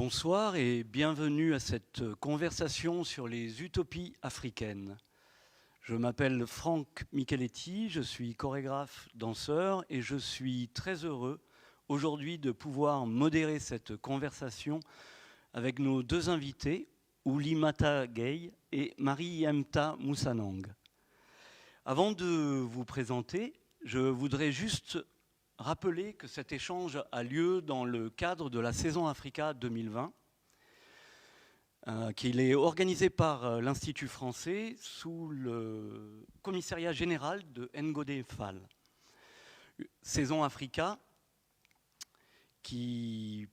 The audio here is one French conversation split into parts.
Bonsoir et bienvenue à cette conversation sur les utopies africaines. Je m'appelle Franck Micheletti, je suis chorégraphe, danseur et je suis très heureux aujourd'hui de pouvoir modérer cette conversation avec nos deux invités, Oulimata Gueye et Mariemta Moussanang. Avant de vous présenter, je voudrais juste rappeler que cet échange a lieu dans le cadre de la saison Africa 2020, qu'il est organisé par l'Institut français sous le commissariat général de Ngoné Fall. Saison Africa qui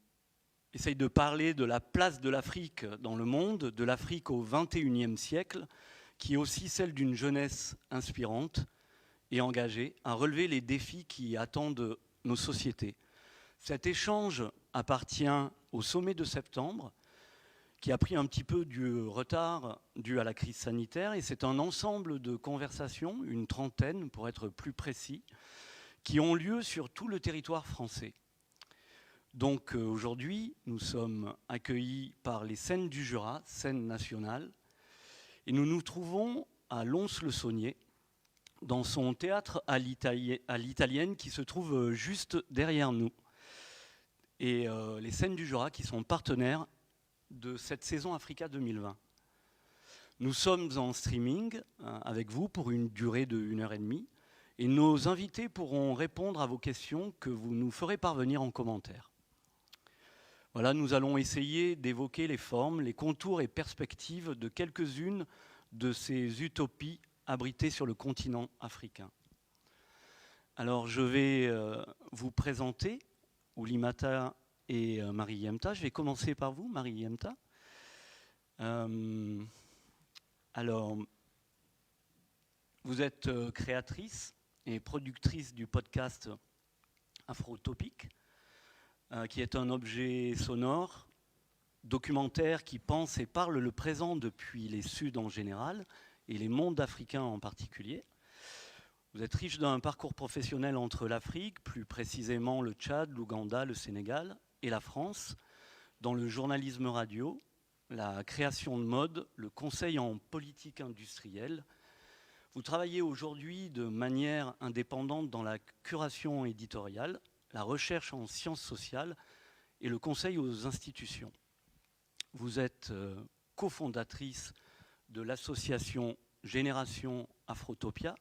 essaye de parler de la place de l'Afrique dans le monde, de l'Afrique au XXIe siècle, qui est aussi celle d'une jeunesse inspirante et engagée à relever les défis qui attendent nos sociétés. Cet échange appartient au sommet de septembre, qui a pris un petit peu du retard dû à la crise sanitaire, et c'est un ensemble de conversations, une trentaine pour être plus précis, qui ont lieu sur tout le territoire français. Donc aujourd'hui, nous sommes accueillis par les Scènes du Jura, scène nationale, et nous nous trouvons à Lons-le-Saunier, dans son théâtre à l'italienne qui se trouve juste derrière nous. Et les Scènes du Jura qui sont partenaires de cette saison Africa 2020. Nous sommes en streaming avec vous pour une durée de 1h30 et nos invités pourront répondre à vos questions que vous nous ferez parvenir en commentaire. Voilà, nous allons essayer d'évoquer les formes, les contours et perspectives de quelques-unes de ces utopies abritées sur le continent africain. Alors je vais vous présenter Oulimata et Mariemta. Je vais commencer par vous, Mariemta. Alors, vous êtes créatrice et productrice du podcast Afrotopique, qui est un objet sonore, documentaire qui pense et parle le présent depuis les Suds en général et les mondes africains en particulier. Vous êtes riche d'un parcours professionnel entre l'Afrique, plus précisément le Tchad, l'Ouganda, le Sénégal et la France, dans le journalisme radio, la création de mode, le conseil en politique industrielle. Vous travaillez aujourd'hui de manière indépendante dans la curation éditoriale, la recherche en sciences sociales et le conseil aux institutions. Vous êtes cofondatrice de l'association Génération Afrotopia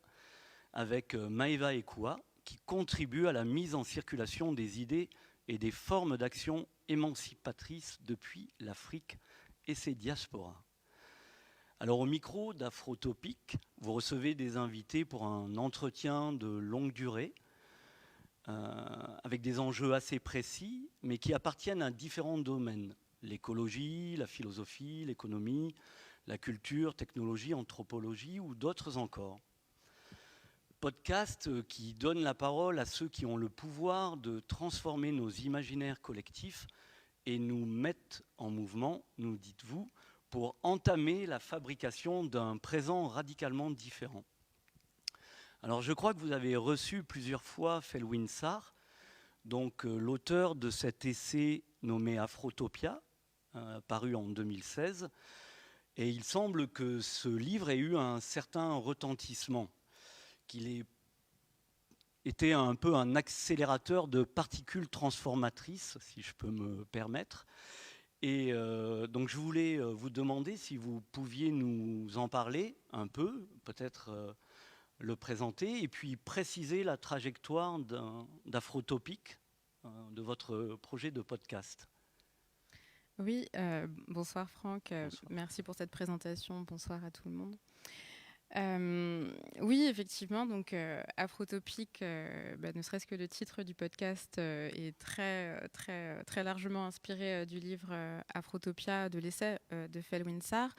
avec Maëva Ekua, qui contribue à la mise en circulation des idées et des formes d'action émancipatrices depuis l'Afrique et ses diasporas. Alors au micro d'Afrotopique, vous recevez des invités pour un entretien de longue durée, avec des enjeux assez précis, mais qui appartiennent à différents domaines. L'écologie, la philosophie, l'économie, la culture, technologie, anthropologie ou d'autres encore. Podcast qui donne la parole à ceux qui ont le pouvoir de transformer nos imaginaires collectifs et nous mettent en mouvement, nous dites-vous, pour entamer la fabrication d'un présent radicalement différent. Alors je crois que vous avez reçu plusieurs fois Felwine Sarr, donc l'auteur de cet essai nommé Afrotopia, paru en 2016. Et il semble que ce livre ait eu un certain retentissement, qu'il ait été un peu un accélérateur de particules transformatrices, si je peux me permettre. Et donc je voulais vous demander si vous pouviez nous en parler un peu, peut-être le présenter, et puis préciser la trajectoire d'Afrotopique, de votre projet de podcast. Oui, bonsoir Franck, Bonsoir. Merci pour cette présentation, bonsoir à tout le monde. Oui, effectivement, donc Afrotopique, ne serait-ce que le titre du podcast est très largement inspiré du livre Afrotopia de l'essai de Felwine Sarr.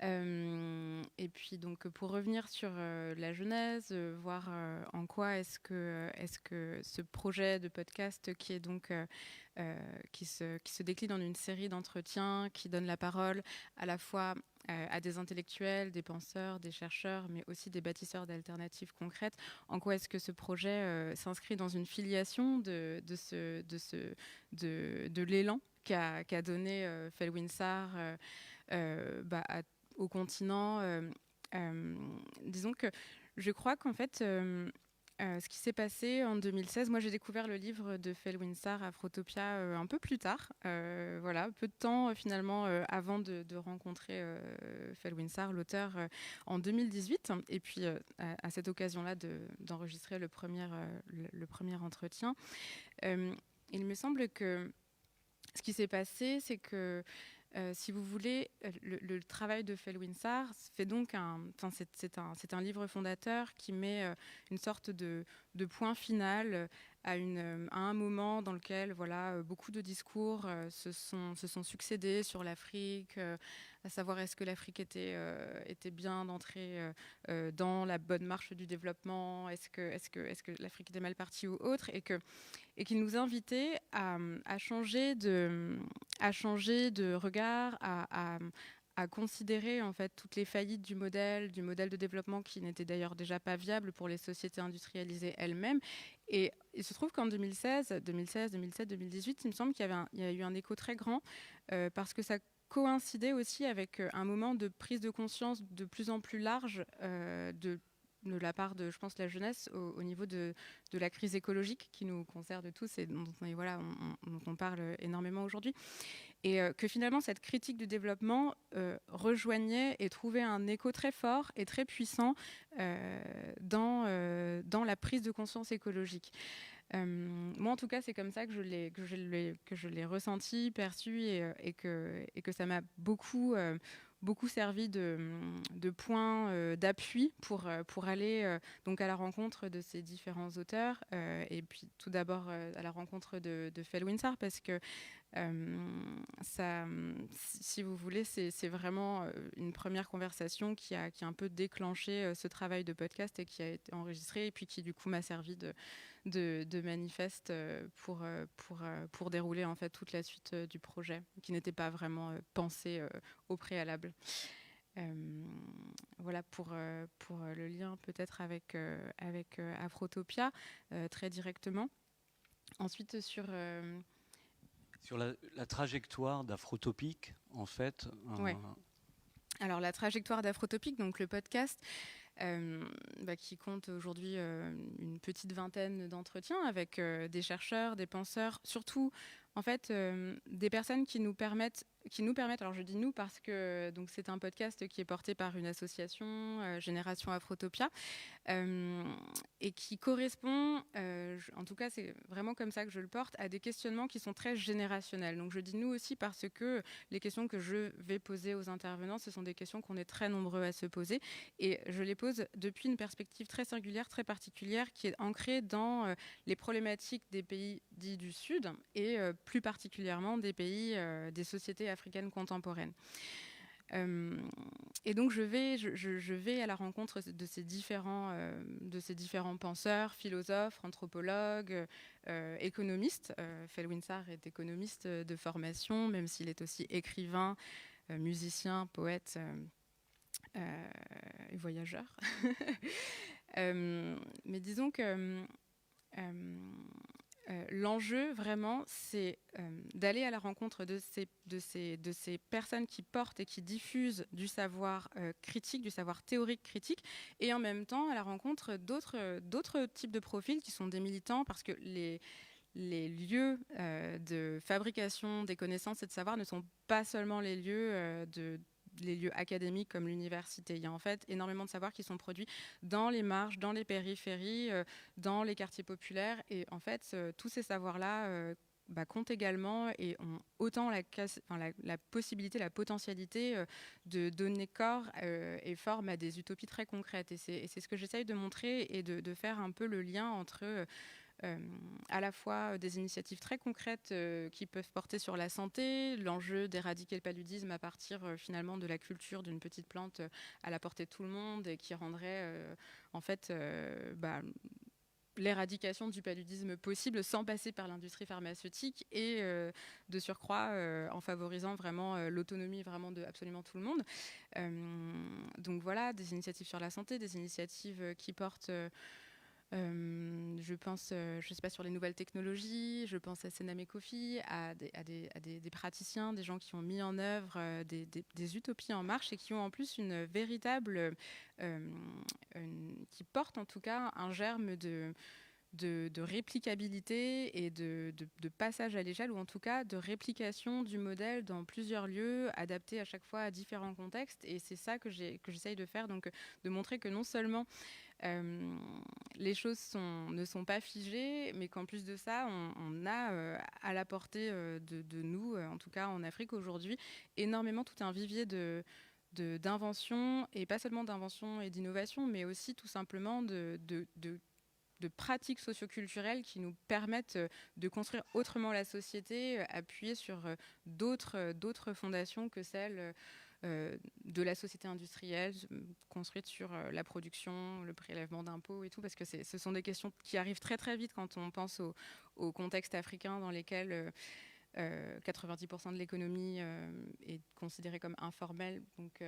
Et puis donc pour revenir sur la genèse, voir en quoi est-ce que ce projet de podcast qui est donc qui se décline en une série d'entretiens qui donne la parole à la fois à des intellectuels, des penseurs, des chercheurs, mais aussi des bâtisseurs d'alternatives concrètes. En quoi est-ce que ce projet s'inscrit dans une filiation de l'élan qu'a donné Felwinsar au continent. Disons que je crois qu'en fait, ce qui s'est passé en 2016, moi j'ai découvert le livre de Felwinsar, Afrotopia, un peu plus tard, voilà, peu de temps finalement avant de rencontrer Felwinsar, l'auteur, en 2018. Et puis à cette occasion-là d'enregistrer le premier entretien, il me semble que ce qui s'est passé, c'est que si vous voulez, le travail de Felwinsar fait donc c'est un livre fondateur qui met une sorte de point final à un moment dans lequel voilà, beaucoup de discours se sont succédés sur l'Afrique, à savoir est-ce que l'Afrique était bien d'entrer dans la bonne marche du développement, est-ce que l'Afrique était mal partie ou autre, et qui nous invitait à changer de regard, à considérer en fait toutes les faillites du modèle de développement qui n'était d'ailleurs déjà pas viable pour les sociétés industrialisées elles-mêmes. Et il se trouve qu'en 2016, 2017, 2018, il me semble qu'il y a eu un écho très grand parce que ça coïncidait aussi avec un moment de prise de conscience de plus en plus large de la part de, je pense, la jeunesse au niveau de la crise écologique qui nous concerne tous et dont on parle énormément aujourd'hui. Et que finalement, cette critique du développement rejoignait et trouvait un écho très fort et très puissant dans la prise de conscience écologique. Moi, en tout cas, c'est comme ça que je l'ai ressenti, perçu, et que ça m'a beaucoup servi de point d'appui pour aller donc à la rencontre de ces différents auteurs, et puis tout d'abord à la rencontre de Felwinsar, parce que ça, si vous voulez, c'est vraiment une première conversation qui a un peu déclenché ce travail de podcast et qui a été enregistré, et puis qui du coup m'a servi de manifeste pour dérouler en fait toute la suite du projet, qui n'était pas vraiment pensé au préalable. Voilà pour le lien peut-être avec Afrotopia très directement. Ensuite sur la trajectoire d'Afrotopique, en fait. Ouais. Alors la trajectoire d'Afrotopique, donc le podcast, qui compte aujourd'hui une petite vingtaine d'entretiens avec des chercheurs, des penseurs, surtout en fait des personnes qui nous permettent, alors je dis nous parce que donc c'est un podcast qui est porté par une association, Génération Afrotopia, et qui correspond, en tout cas c'est vraiment comme ça que je le porte, à des questionnements qui sont très générationnels. Donc je dis nous aussi parce que les questions que je vais poser aux intervenants, ce sont des questions qu'on est très nombreux à se poser, et je les pose depuis une perspective très singulière, très particulière, qui est ancrée dans les problématiques des pays dits du Sud, et plus particulièrement des pays, des sociétés africaines contemporaines. Et donc je vais à la rencontre de ces différents penseurs, philosophes, anthropologues, économistes. Felwinsar est économiste de formation, même s'il est aussi écrivain, musicien, poète et voyageur. Mais disons que l'enjeu vraiment, c'est d'aller à la rencontre de ces personnes qui portent et qui diffusent du savoir critique, du savoir théorique critique, et en même temps à la rencontre d'autres types de profils qui sont des militants, parce que les lieux de fabrication des connaissances et de savoir ne sont pas seulement les lieux académiques comme l'université. Il y a en fait énormément de savoirs qui sont produits dans les marges, dans les périphéries, dans les quartiers populaires. Et en fait, tous ces savoirs-là comptent également et ont autant la possibilité, la potentialité de donner corps et forme à des utopies très concrètes. Et c'est ce que j'essaye de montrer et de faire un peu le lien entre à la fois des initiatives très concrètes qui peuvent porter sur la santé, l'enjeu d'éradiquer le paludisme à partir finalement de la culture d'une petite plante à la portée de tout le monde, et qui rendrait en fait l'éradication du paludisme possible sans passer par l'industrie pharmaceutique, et de surcroît en favorisant vraiment l'autonomie vraiment de absolument tout le monde. Donc voilà, des initiatives sur la santé, des initiatives qui portent je pense, je sais pas, sur les nouvelles technologies, je pense à Sename Kofi, à des praticiens, des gens qui ont mis en œuvre des utopies en marche et qui ont en plus une véritable, qui portent en tout cas un germe de réplicabilité et de passage à l'échelle, ou en tout cas de réplication du modèle dans plusieurs lieux, adapté à chaque fois à différents contextes. Et c'est ça que j'essaye de faire, donc de montrer que non seulement les choses ne sont pas figées, mais qu'en plus de ça, on a à la portée de nous, en tout cas en Afrique aujourd'hui, énormément tout un vivier d'invention, et pas seulement d'invention et d'innovation, mais aussi tout simplement de pratiques socioculturelles qui nous permettent de construire autrement la société, appuyées sur d'autres fondations que celles de la société industrielle, construite sur la production, le prélèvement d'impôts et tout, parce que ce sont des questions qui arrivent très très vite quand on pense au contexte africain dans lesquels 90% de l'économie est considérée comme informelle, donc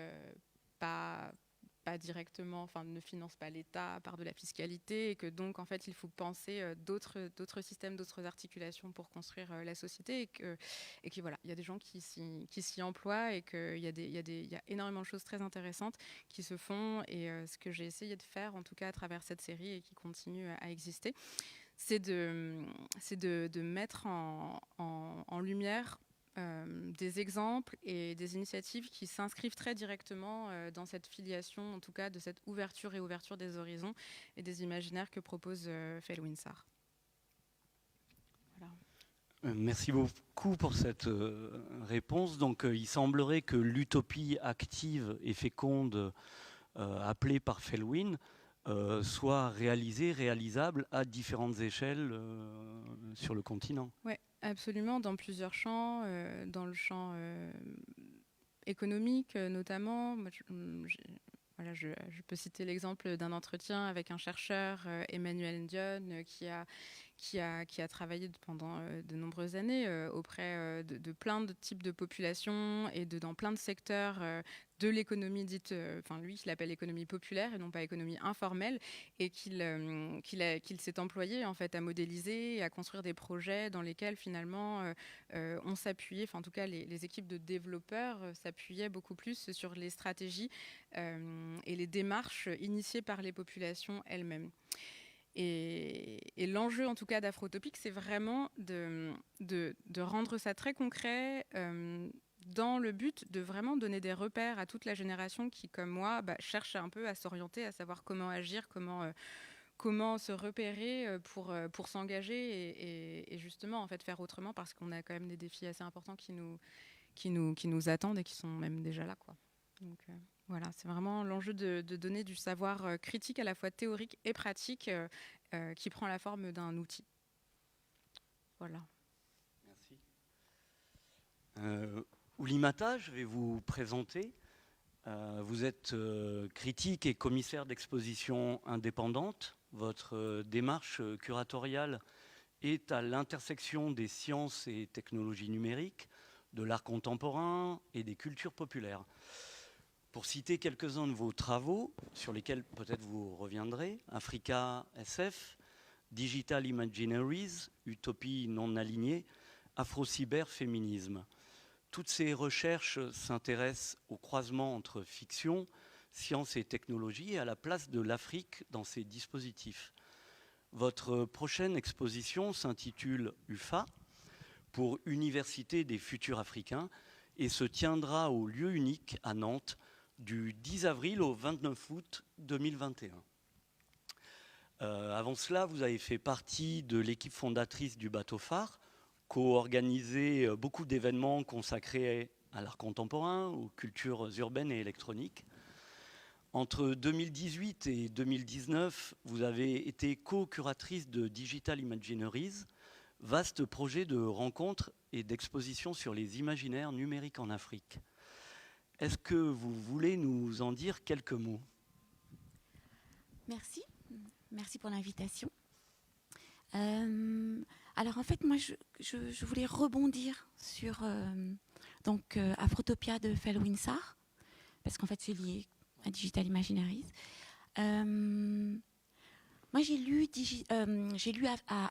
pas directement, enfin ne finance pas l'État par de la fiscalité, et que donc en fait il faut penser d'autres systèmes, d'autres articulations pour construire la société, et que voilà, il y a des gens qui s'y emploient, et qu'il y a énormément de choses très intéressantes qui se font, et ce que j'ai essayé de faire en tout cas à travers cette série, et qui continue à exister, c'est de mettre en lumière des exemples et des initiatives qui s'inscrivent très directement dans cette filiation, en tout cas de cette ouverture et ouverture des horizons et des imaginaires que propose Felwine Sarr. Voilà. Merci beaucoup pour cette réponse. Donc, il semblerait que l'utopie active et féconde appelée par Felwine soit réalisable à différentes échelles sur le continent. Oui, absolument, dans plusieurs champs, dans le champ économique notamment. Moi, je peux citer l'exemple d'un entretien avec un chercheur, Emmanuel Ndione, qui a travaillé pendant de nombreuses années auprès de plein de types de populations et dans plein de secteurs de l'économie dite, lui, il l'appelle économie populaire et non pas économie informelle, et qu'il s'est employé en fait à modéliser et à construire des projets dans lesquels finalement on s'appuyait, en tout cas les équipes de développeurs s'appuyaient beaucoup plus sur les stratégies et les démarches initiées par les populations elles-mêmes. Et l'enjeu, en tout cas, d'Afrotopique, c'est vraiment de rendre ça très concret dans le but de vraiment donner des repères à toute la génération qui, comme moi, cherche un peu à s'orienter, à savoir comment agir, comment se repérer pour s'engager et justement en fait faire autrement, parce qu'on a quand même des défis assez importants qui nous attendent et qui sont même déjà là, quoi. Donc, voilà, c'est vraiment l'enjeu de donner du savoir critique à la fois théorique et pratique qui prend la forme d'un outil. Voilà. Merci. Oulimata, je vais vous présenter. Vous êtes critique et commissaire d'exposition indépendante. Votre démarche curatoriale est à l'intersection des sciences et technologies numériques, de l'art contemporain et des cultures populaires. Pour citer quelques-uns de vos travaux, sur lesquels peut-être vous reviendrez, Africa SF, Digital Imaginaries, Utopie non alignée, Afro-cyber-féminisme. Toutes ces recherches s'intéressent au croisement entre fiction, science et technologie, et à la place de l'Afrique dans ces dispositifs. Votre prochaine exposition s'intitule UFA, pour Université des futurs africains, et se tiendra au lieu unique à Nantes du 10 avril au 29 août 2021. Avant cela, vous avez fait partie de l'équipe fondatrice du Bateau Phare, co-organisé beaucoup d'événements consacrés à l'art contemporain, aux cultures urbaines et électroniques. Entre 2018 et 2019, vous avez été co-curatrice de Digital Imaginaries, vaste projet de rencontres et d'exposition sur les imaginaires numériques en Afrique. Est-ce que vous voulez nous en dire quelques mots ? Merci. Merci pour l'invitation. Alors en fait, moi, je voulais rebondir sur Afrotopia de Felwine Sarr, parce qu'en fait, c'est lié à Digital Imaginaries. Moi, j'ai lu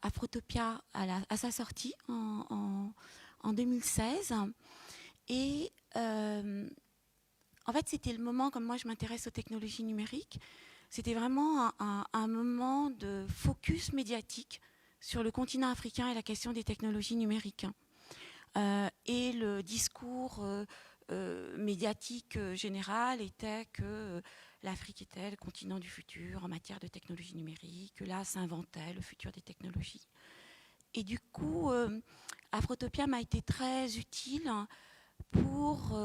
Afrotopia à sa sortie en 2016. Et en fait, c'était le moment, comme moi je m'intéresse aux technologies numériques, c'était vraiment un moment de focus médiatique sur le continent africain et la question des technologies numériques. Et le discours médiatique général était que l'Afrique était le continent du futur en matière de technologies numériques, que là s'inventait le futur des technologies. Et du coup, Afrotopia m'a été très utile pour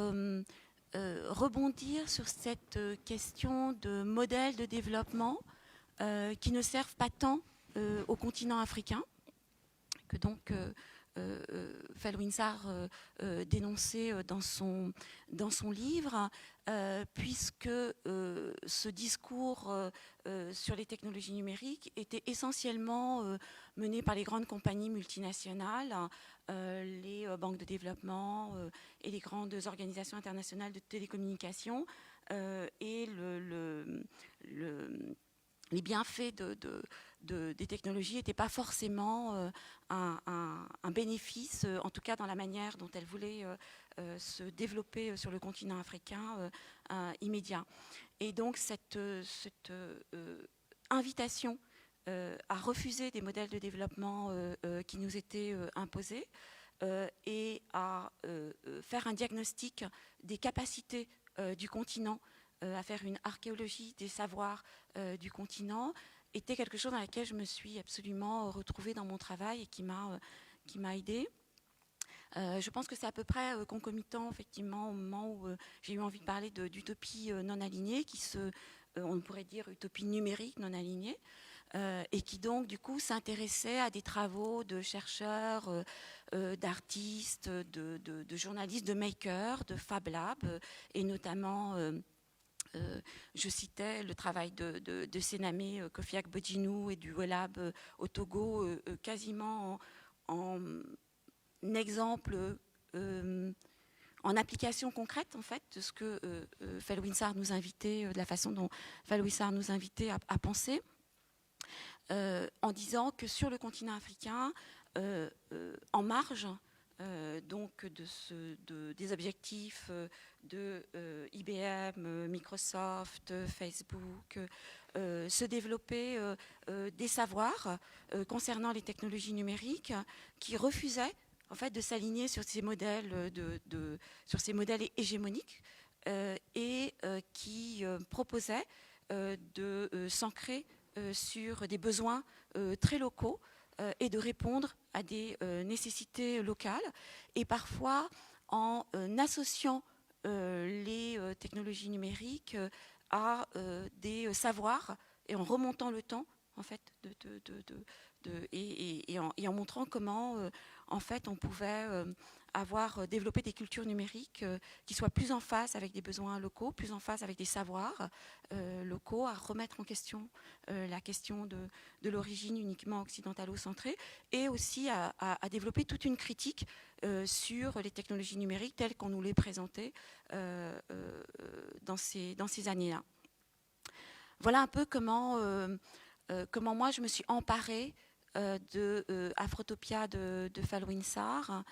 rebondir sur cette question de modèles de développement qui ne servent pas tant au continent africain, que donc Felwinsar dénonçait dans son livre, puisque ce discours sur les technologies numériques était essentiellement mené par les grandes compagnies multinationales, les banques de développement et les grandes organisations internationales de télécommunications, et les bienfaits des technologies n'étaient pas forcément un bénéfice, en tout cas dans la manière dont elles voulaient se développer sur le continent africain immédiat. Et donc cette invitation à refuser des modèles de développement qui nous étaient imposés et à faire un diagnostic des capacités du continent, à faire une archéologie des savoirs du continent, était quelque chose dans lequel je me suis absolument retrouvée dans mon travail et qui m'a aidée. Je pense que c'est à peu près concomitant, effectivement, au moment où j'ai eu envie de parler d'utopie non alignée, on pourrait dire utopie numérique non alignée, et qui donc, du coup, s'intéressait à des travaux de chercheurs, d'artistes, de journalistes, de makers, de Fab Lab, et notamment... je citais le travail de Sename Kofi Agbojinou et du WELAB au Togo, quasiment en exemple, en application concrète en fait de ce que Felwinsar nous invitait, de la façon dont Felwinsar nous invitait à penser, en disant que sur le continent africain, en marge donc des objectifs de IBM, Microsoft, Facebook, se développer des savoirs concernant les technologies numériques qui refusaient en fait de s'aligner sur ces modèles sur ces modèles hégémoniques et qui proposaient de s'ancrer sur des besoins très locaux et de répondre à des nécessités locales, et parfois en associant les technologies numériques à des savoirs et en remontant le temps en fait et en montrant comment en fait on pouvait avoir développé des cultures numériques qui soient plus en phase avec des besoins locaux, plus en phase avec des savoirs locaux, à remettre en question la question de l'origine uniquement occidentalo-centrée, et aussi à développer toute une critique sur les technologies numériques telles qu'on nous les présentait dans ces années-là. Voilà un peu comment moi je me suis emparée de Afrotopia de Felwinsar,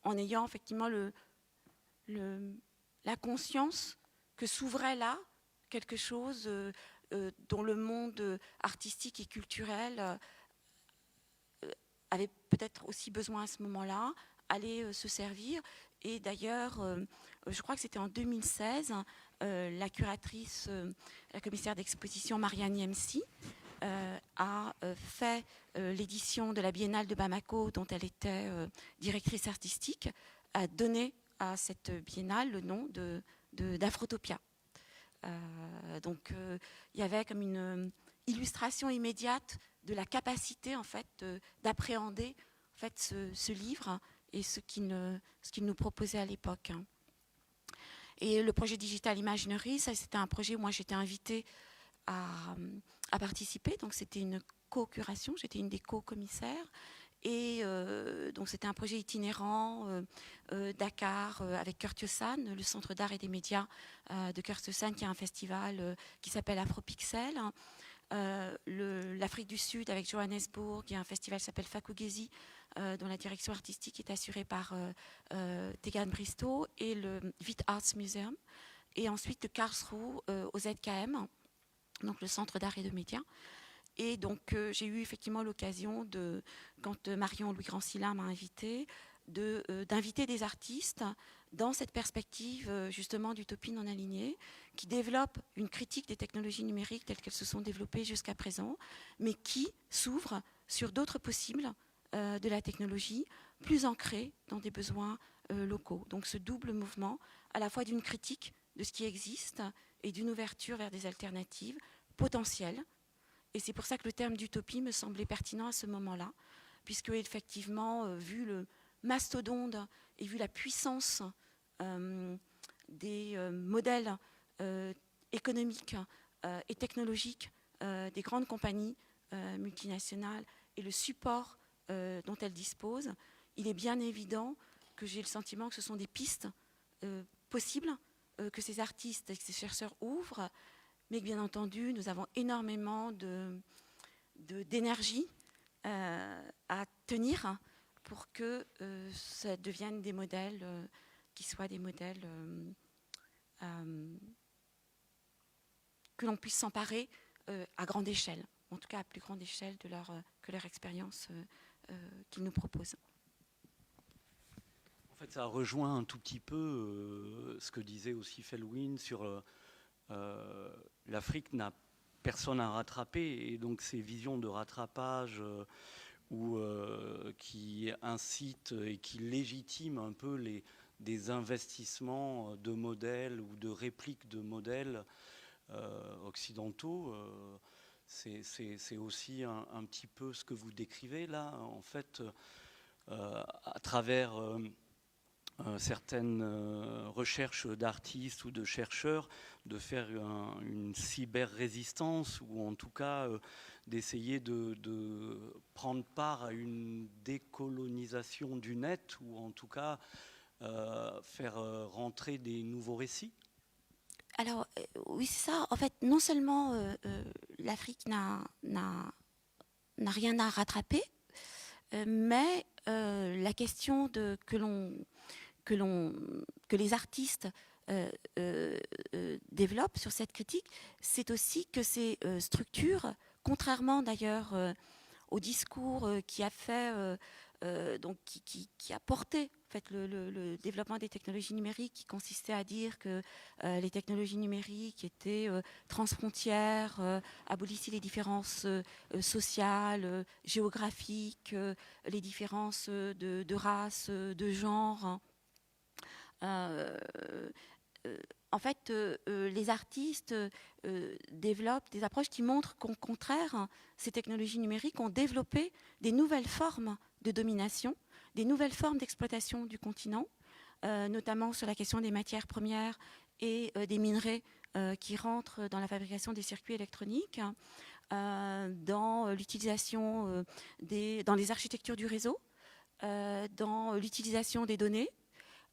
en ayant effectivement la conscience que s'ouvrait là quelque chose dont le monde artistique et culturel avait peut-être aussi besoin à ce moment-là, allait se servir. Et d'ailleurs, je crois que c'était en 2016, la curatrice, la commissaire d'exposition Marianne Yemsi a fait l'édition de la Biennale de Bamako, dont elle était directrice artistique, a donné à cette biennale le nom d'Afrotopia. Donc il y avait comme une illustration immédiate de la capacité en fait d'appréhender en fait ce livre et ce qu'il nous proposait à l'époque. Et le projet Digital Imaginery, ça c'était un projet où moi j'étais invitée à participer, donc c'était une co-curation, j'étais une des co-commissaires, et donc c'était un projet itinérant Dakar avec Kurtiosan, le centre d'art et des médias de Kurtiosan, qui a un festival qui s'appelle Afropixel, l'Afrique du Sud avec Johannesburg, il y a un festival qui s'appelle Fakugezi, dont la direction artistique est assurée par Tegan Bristow, et le Vit Arts Museum, et ensuite de Karlsruhe au ZKM, donc le Centre d'art et de médias. Et donc j'ai eu effectivement l'occasion, quand Marion Louis-Grand-Silla m'a invitée, d'inviter des artistes dans cette perspective justement d'utopie non alignée, qui développent une critique des technologies numériques telles qu'elles se sont développées jusqu'à présent, mais qui s'ouvrent sur d'autres possibles de la technologie, plus ancrés dans des besoins locaux. Donc ce double mouvement, à la fois d'une critique de ce qui existe et d'une ouverture vers des alternatives potentielles. Et c'est pour ça que le terme d'utopie me semblait pertinent à ce moment-là, puisque effectivement, vu le mastodonte et vu la puissance des modèles économiques et technologiques des grandes compagnies multinationales et le support dont elles disposent, il est bien évident que j'ai le sentiment que ce sont des pistes possibles que ces artistes et que ces chercheurs ouvrent, mais que bien entendu, nous avons énormément d'énergie à tenir pour que ça devienne des modèles qui soient des modèles que l'on puisse s'emparer à grande échelle, en tout cas à plus grande échelle que leur expérience qu'ils nous proposent. En fait, ça rejoint un tout petit peu ce que disait aussi Felwine sur l'Afrique n'a personne à rattraper, et donc ces visions de rattrapage qui incitent et qui légitiment un peu des investissements de modèles ou de répliques de modèles occidentaux, c'est aussi un petit peu ce que vous décrivez là, en fait, à travers certaines recherches d'artistes ou de chercheurs, de faire une cyber-résistance, ou en tout cas d'essayer de prendre part à une décolonisation du net, ou en tout cas faire rentrer des nouveaux récits. Alors, oui, c'est ça. En fait, non seulement l'Afrique n'a rien à rattraper, mais la question que les artistes développent sur cette critique, c'est aussi que ces structures, contrairement d'ailleurs au discours qui a fait, donc qui a porté en fait, le développement des technologies numériques, qui consistait à dire que les technologies numériques étaient transfrontières, abolissaient les différences sociales, géographiques, les différences de race, de genre. En fait, les artistes développent des approches qui montrent qu'au contraire, ces technologies numériques ont développé des nouvelles formes de domination, des nouvelles formes d'exploitation du continent, notamment sur la question des matières premières et des minerais qui rentrent dans la fabrication des circuits électroniques, dans l'utilisation dans les architectures du réseau, dans l'utilisation des données,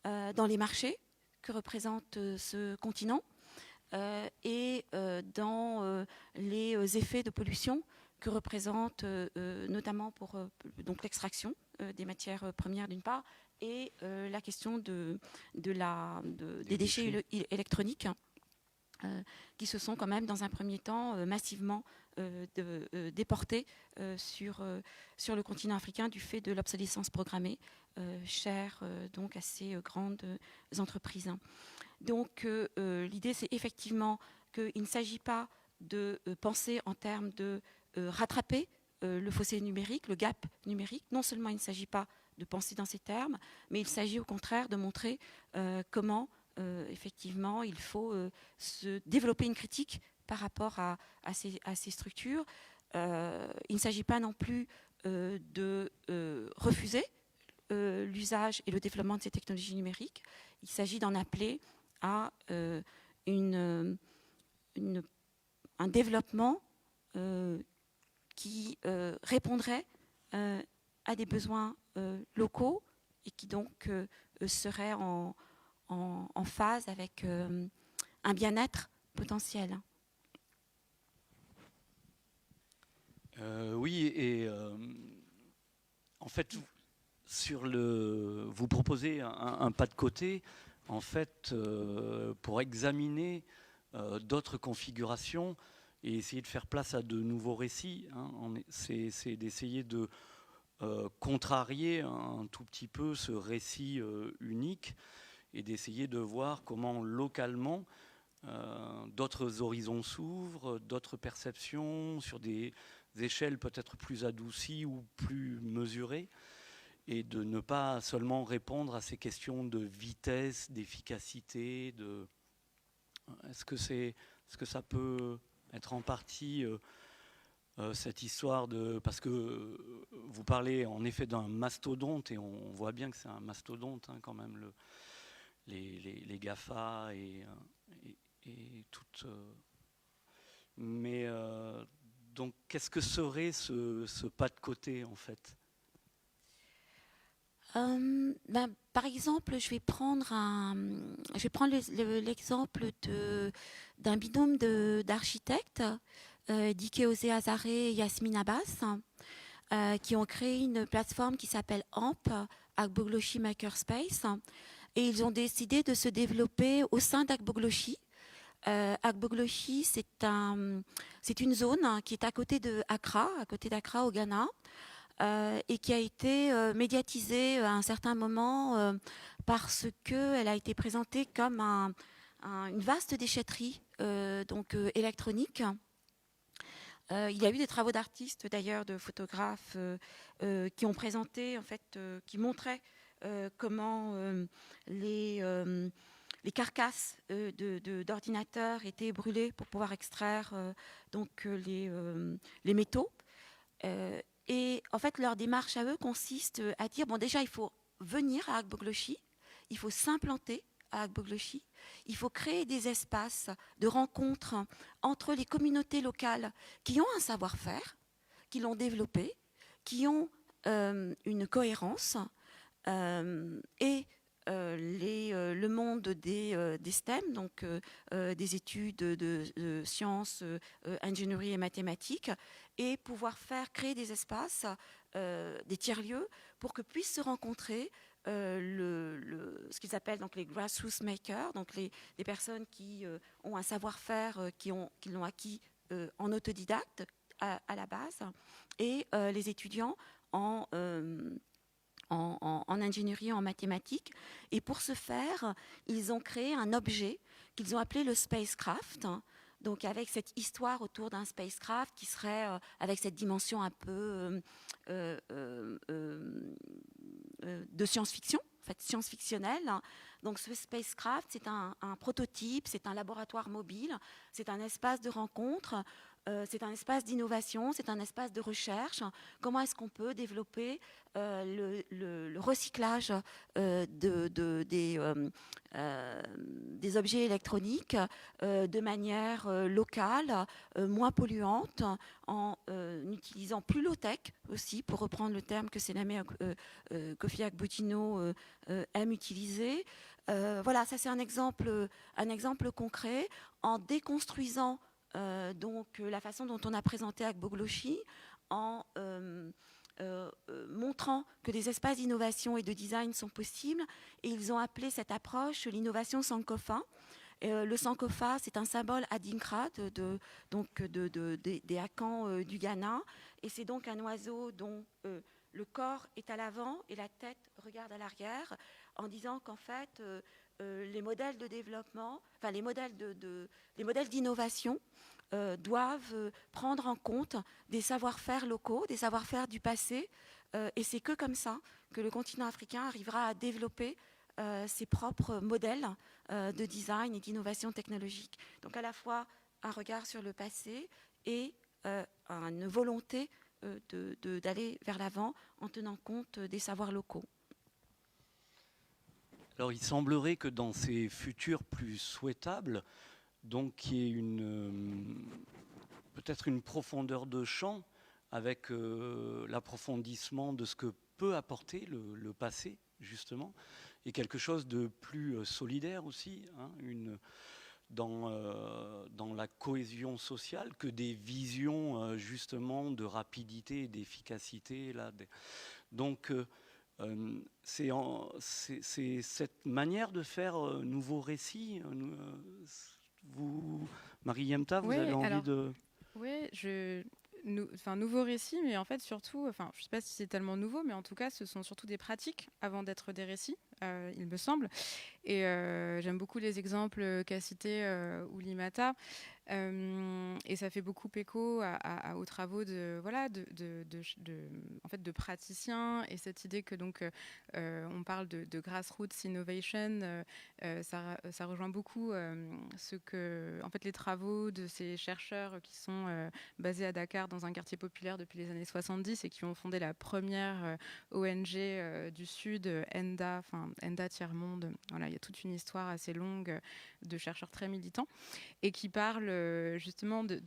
dans les marchés que représente ce continent et dans les effets de pollution que représente notamment pour donc l'extraction des matières premières d'une part, et la question des déchets électroniques qui se sont quand même dans un premier temps massivement déportés sur le continent africain du fait de l'obsolescence programmée chère donc à ces grandes entreprises. Donc l'idée c'est effectivement qu'il ne s'agit pas de penser en termes de rattraper le fossé numérique, le gap numérique. Non seulement il ne s'agit pas de penser dans ces termes, mais il s'agit au contraire de montrer comment effectivement il faut se développer une critique par rapport à ces structures. Il ne s'agit pas non plus de refuser l'usage et le développement de ces technologies numériques. Il s'agit d'en appeler à un développement qui répondrait à des besoins locaux et qui donc serait en phase avec un bien-être potentiel. Oui, et en fait, vous proposez un pas de côté, en fait, pour examiner d'autres configurations et essayer de faire place à de nouveaux récits. Hein. C'est d'essayer de contrarier un tout petit peu ce récit unique et d'essayer de voir comment localement d'autres horizons s'ouvrent, d'autres perceptions sur des échelles peut-être plus adoucies ou plus mesurées, et de ne pas seulement répondre à ces questions de vitesse, d'efficacité. Est-ce que ça peut être en partie cette histoire de... Parce que vous parlez en effet d'un mastodonte, et on voit bien que c'est un mastodonte hein, quand même, les GAFA et toutes... mais donc qu'est-ce que serait ce pas de côté en fait? Par exemple, je vais prendre l'exemple d'un binôme d'architectes, Dikeoze Azare et Yasmine Abbas, qui ont créé une plateforme qui s'appelle AMP, Agbogblochi Makerspace, et ils ont décidé de se développer au sein d'Agbogblochi. Agbogblochi, c'est une zone qui est à côté d'Accra au Ghana, et qui a été médiatisée à un certain moment parce qu'elle a été présentée comme une vaste déchetterie électronique. Il y a eu des travaux d'artistes, d'ailleurs, de photographes qui ont présenté, en fait, qui montraient comment les carcasses d'ordinateurs étaient brûlées pour pouvoir extraire les métaux. Et en fait, leur démarche à eux consiste à dire, bon, déjà, il faut venir à Agbogblochi, il faut s'implanter à Agbogblochi, il faut créer des espaces de rencontres entre les communautés locales qui ont un savoir-faire, qui l'ont développé, qui ont une cohérence, et le monde des STEM, donc des études de sciences, ingénierie et mathématiques, et pouvoir créer des espaces, des tiers-lieux, pour que puissent se rencontrer ce qu'ils appellent donc les grassroots makers, donc les personnes qui ont un savoir-faire qui l'ont acquis en autodidacte à la base, et les étudiants en ingénierie, en mathématiques. Et pour ce faire, ils ont créé un objet qu'ils ont appelé le spacecraft, donc avec cette histoire autour d'un spacecraft qui serait avec cette dimension un peu de science-fiction, en fait, science-fictionnelle. Donc ce spacecraft, c'est un prototype, c'est un laboratoire mobile, c'est un espace de rencontre, c'est un espace d'innovation, c'est un espace de recherche. Comment est-ce qu'on peut développer le recyclage des objets électroniques de manière locale, moins polluante, en utilisant plus low-tech aussi, pour reprendre le terme que Sename Kofi Agbottino aime utiliser. Voilà, ça c'est un exemple concret, en déconstruisant la façon dont on a présenté Agbogblochi, en montrant que des espaces d'innovation et de design sont possibles, et ils ont appelé cette approche l'innovation Sankofa. Le Sankofa, c'est un symbole adinkra des Akans du Ghana, et c'est donc un oiseau dont le corps est à l'avant et la tête regarde à l'arrière, en disant qu'en fait les modèles de développement, enfin les modèles d'innovation doivent prendre en compte des savoir-faire locaux, des savoir-faire du passé, et c'est que comme ça que le continent africain arrivera à développer ses propres modèles de design et d'innovation technologique. Donc à la fois un regard sur le passé et une volonté d'aller vers l'avant en tenant compte des savoirs locaux. Alors il semblerait que dans ces futurs plus souhaitables, donc il y ait peut-être une profondeur de champ avec l'approfondissement de ce que peut apporter le passé, justement, et quelque chose de plus solidaire aussi, hein, dans la cohésion sociale que des visions justement de rapidité et d'efficacité. Donc c'est cette manière de faire nouveau récit. Vous, Marie-Yemta, vous avez envie de... Oui, nouveau récit, mais en fait surtout, je ne sais pas si c'est tellement nouveau, mais en tout cas ce sont surtout des pratiques avant d'être des récits, il me semble. Et j'aime beaucoup les exemples qu'a cité Oulimata. Et ça fait beaucoup écho aux travaux en fait, de praticiens, et cette idée que donc on parle de grassroots innovation, ça rejoint beaucoup en fait, les travaux de ces chercheurs qui sont basés à Dakar dans un quartier populaire depuis les années 70 et qui ont fondé la première ONG du Sud, ENDA Tiers-Monde. Voilà, il y a toute une histoire assez longue de chercheurs très militants et qui parlent justement de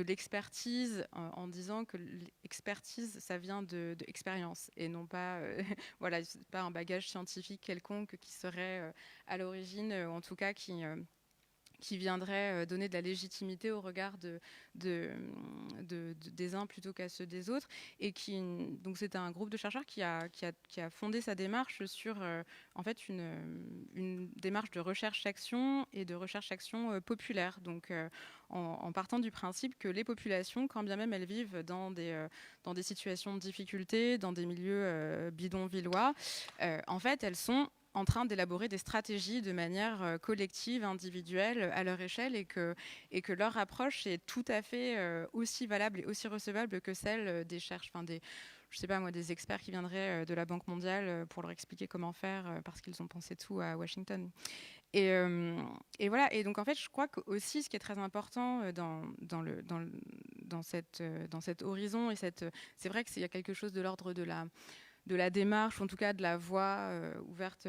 l'expertise en disant que l'expertise, ça vient de expérience et non pas, voilà, c'est pas un bagage scientifique quelconque qui serait à l'origine, ou en tout cas qui viendrait donner de la légitimité au regard des uns plutôt qu'à ceux des autres. Et donc c'était un groupe de chercheurs qui a fondé sa démarche sur en fait une démarche de recherche-action et de recherche-action populaire. Donc en partant du principe que les populations, quand bien même elles vivent dans des situations de difficulté, dans des milieux bidonvillois, en fait elles sont en train d'élaborer des stratégies de manière collective, individuelle, à leur échelle, et que leur approche est tout à fait aussi valable et aussi recevable que celle des chercheurs, je sais pas moi, des experts qui viendraient de la Banque mondiale pour leur expliquer comment faire parce qu'ils ont pensé tout à Washington. Et voilà. Et donc en fait, je crois que aussi ce qui est très important dans cet horizon, et c'est vrai qu'il y a quelque chose de l'ordre de la démarche, en tout cas de la voie ouverte,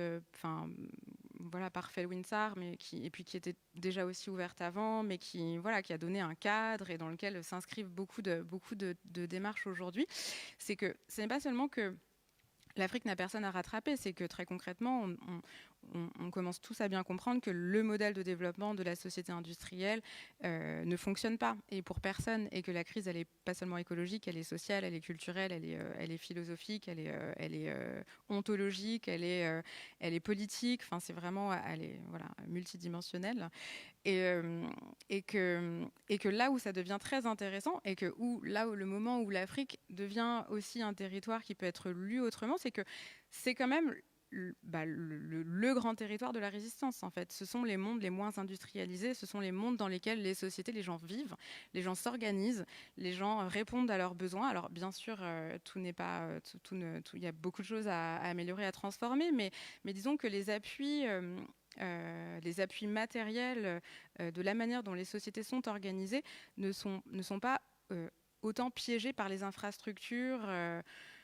voilà, par Felwinsar, et puis qui était déjà aussi ouverte avant, mais qui a donné un cadre et dans lequel s'inscrivent beaucoup de démarches aujourd'hui. C'est que ce n'est pas seulement que l'Afrique n'a personne à rattraper, c'est que très concrètement, on commence tous à bien comprendre que le modèle de développement de la société industrielle ne fonctionne pas, et pour personne, et que la crise, elle n'est pas seulement écologique, elle est sociale, elle est culturelle, elle est philosophique, elle est ontologique, elle est politique, enfin c'est vraiment, elle est multidimensionnelle. Et que là où ça devient très intéressant, et que le moment où l'Afrique devient aussi un territoire qui peut être lu autrement, c'est que c'est quand même le grand territoire de la résistance, en fait. Ce sont les mondes les moins industrialisés, ce sont les mondes dans lesquels les sociétés, les gens vivent, les gens s'organisent, les gens répondent à leurs besoins. Alors bien sûr, tout n'est pas, il y a beaucoup de choses à améliorer, à transformer, mais disons que les appuis matériels de la manière dont les sociétés sont organisées ne sont pas autant piégés par les infrastructures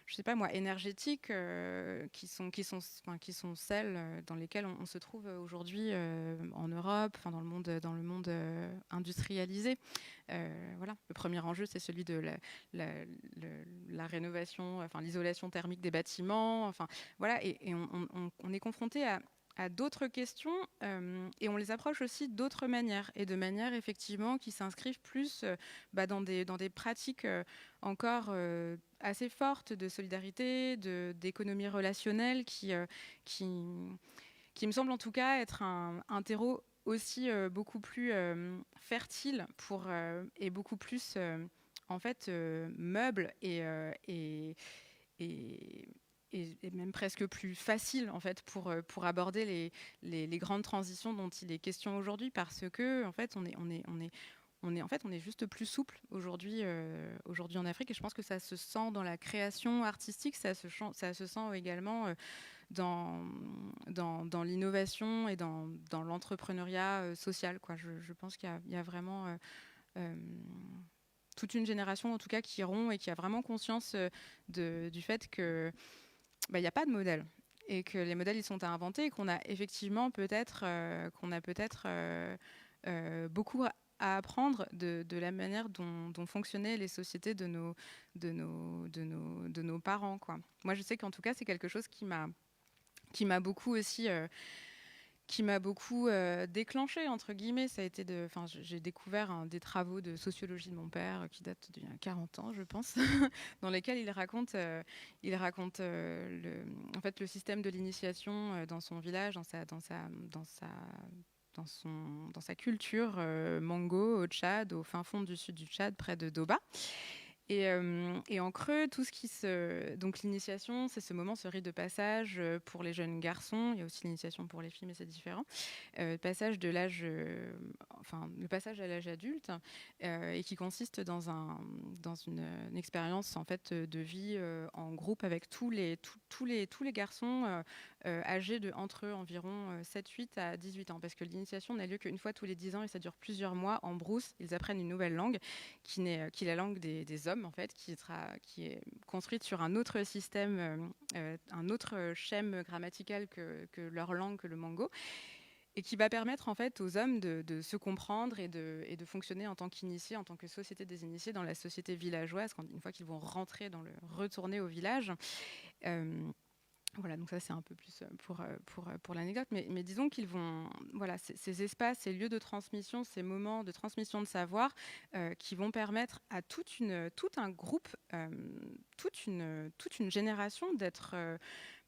je sais pas moi, énergétiques, qui sont celles dans lesquelles on se trouve aujourd'hui en Europe, dans le monde industrialisé. Voilà. Le premier enjeu, c'est celui de la rénovation, l'isolation thermique des bâtiments. Voilà. Et on est confronté à d'autres questions et on les approche aussi d'autres manières, et de manières effectivement qui s'inscrivent plus dans des pratiques encore assez fortes de solidarité, d'économie relationnelle qui me semble en tout cas être un terreau aussi beaucoup plus fertile et beaucoup plus en fait meuble et même presque plus facile en fait pour aborder les grandes transitions dont il est question aujourd'hui, parce que en fait on est juste plus souple aujourd'hui en Afrique, et je pense que ça se sent dans la création artistique, ça se sent également dans l'innovation et dans l'entrepreneuriat social, quoi. Je pense qu'il y a vraiment toute une génération en tout cas qui rompt et qui a vraiment conscience du fait que il n'y a pas de modèle, et que les modèles ils sont à inventer, et qu'on a effectivement peut-être beaucoup à apprendre de la manière dont fonctionnaient les sociétés de nos parents, quoi. Moi je sais qu'en tout cas c'est quelque chose qui m'a beaucoup aussi qui m'a beaucoup déclenché, entre guillemets. Ça a été j'ai découvert des travaux de sociologie de mon père qui datent d'il y a 40 ans, je pense, dans lesquels il raconte en fait, le système de l'initiation dans son village, dans sa culture Mango au Tchad, au fin fond du sud du Tchad, près de Doba. Et en creux, tout ce qui donc l'initiation, c'est ce rite de passage pour les jeunes garçons. Il y a aussi l'initiation pour les filles, mais c'est différent. Le passage le passage à l'âge adulte, et qui consiste dans une expérience en fait de vie en groupe avec tous les garçons âgés de entre environ 7-8 à 18 ans, parce que l'initiation n'a lieu qu'une fois tous les 10 ans et ça dure plusieurs mois en brousse. Ils apprennent une nouvelle langue qui est la langue des hommes en fait, qui est construite sur un autre système, un autre schème grammatical que leur langue, que le Mango, et qui va permettre en fait aux hommes de se comprendre et de fonctionner en tant qu'initiés, en tant que société des initiés dans la société villageoise, une fois qu'ils vont retourner au village. Voilà, donc ça c'est un peu plus pour l'anecdote, mais disons qu'ils vont, voilà, ces espaces, ces lieux de transmission, ces moments de transmission de savoir qui vont permettre à tout un groupe, toute une génération d'être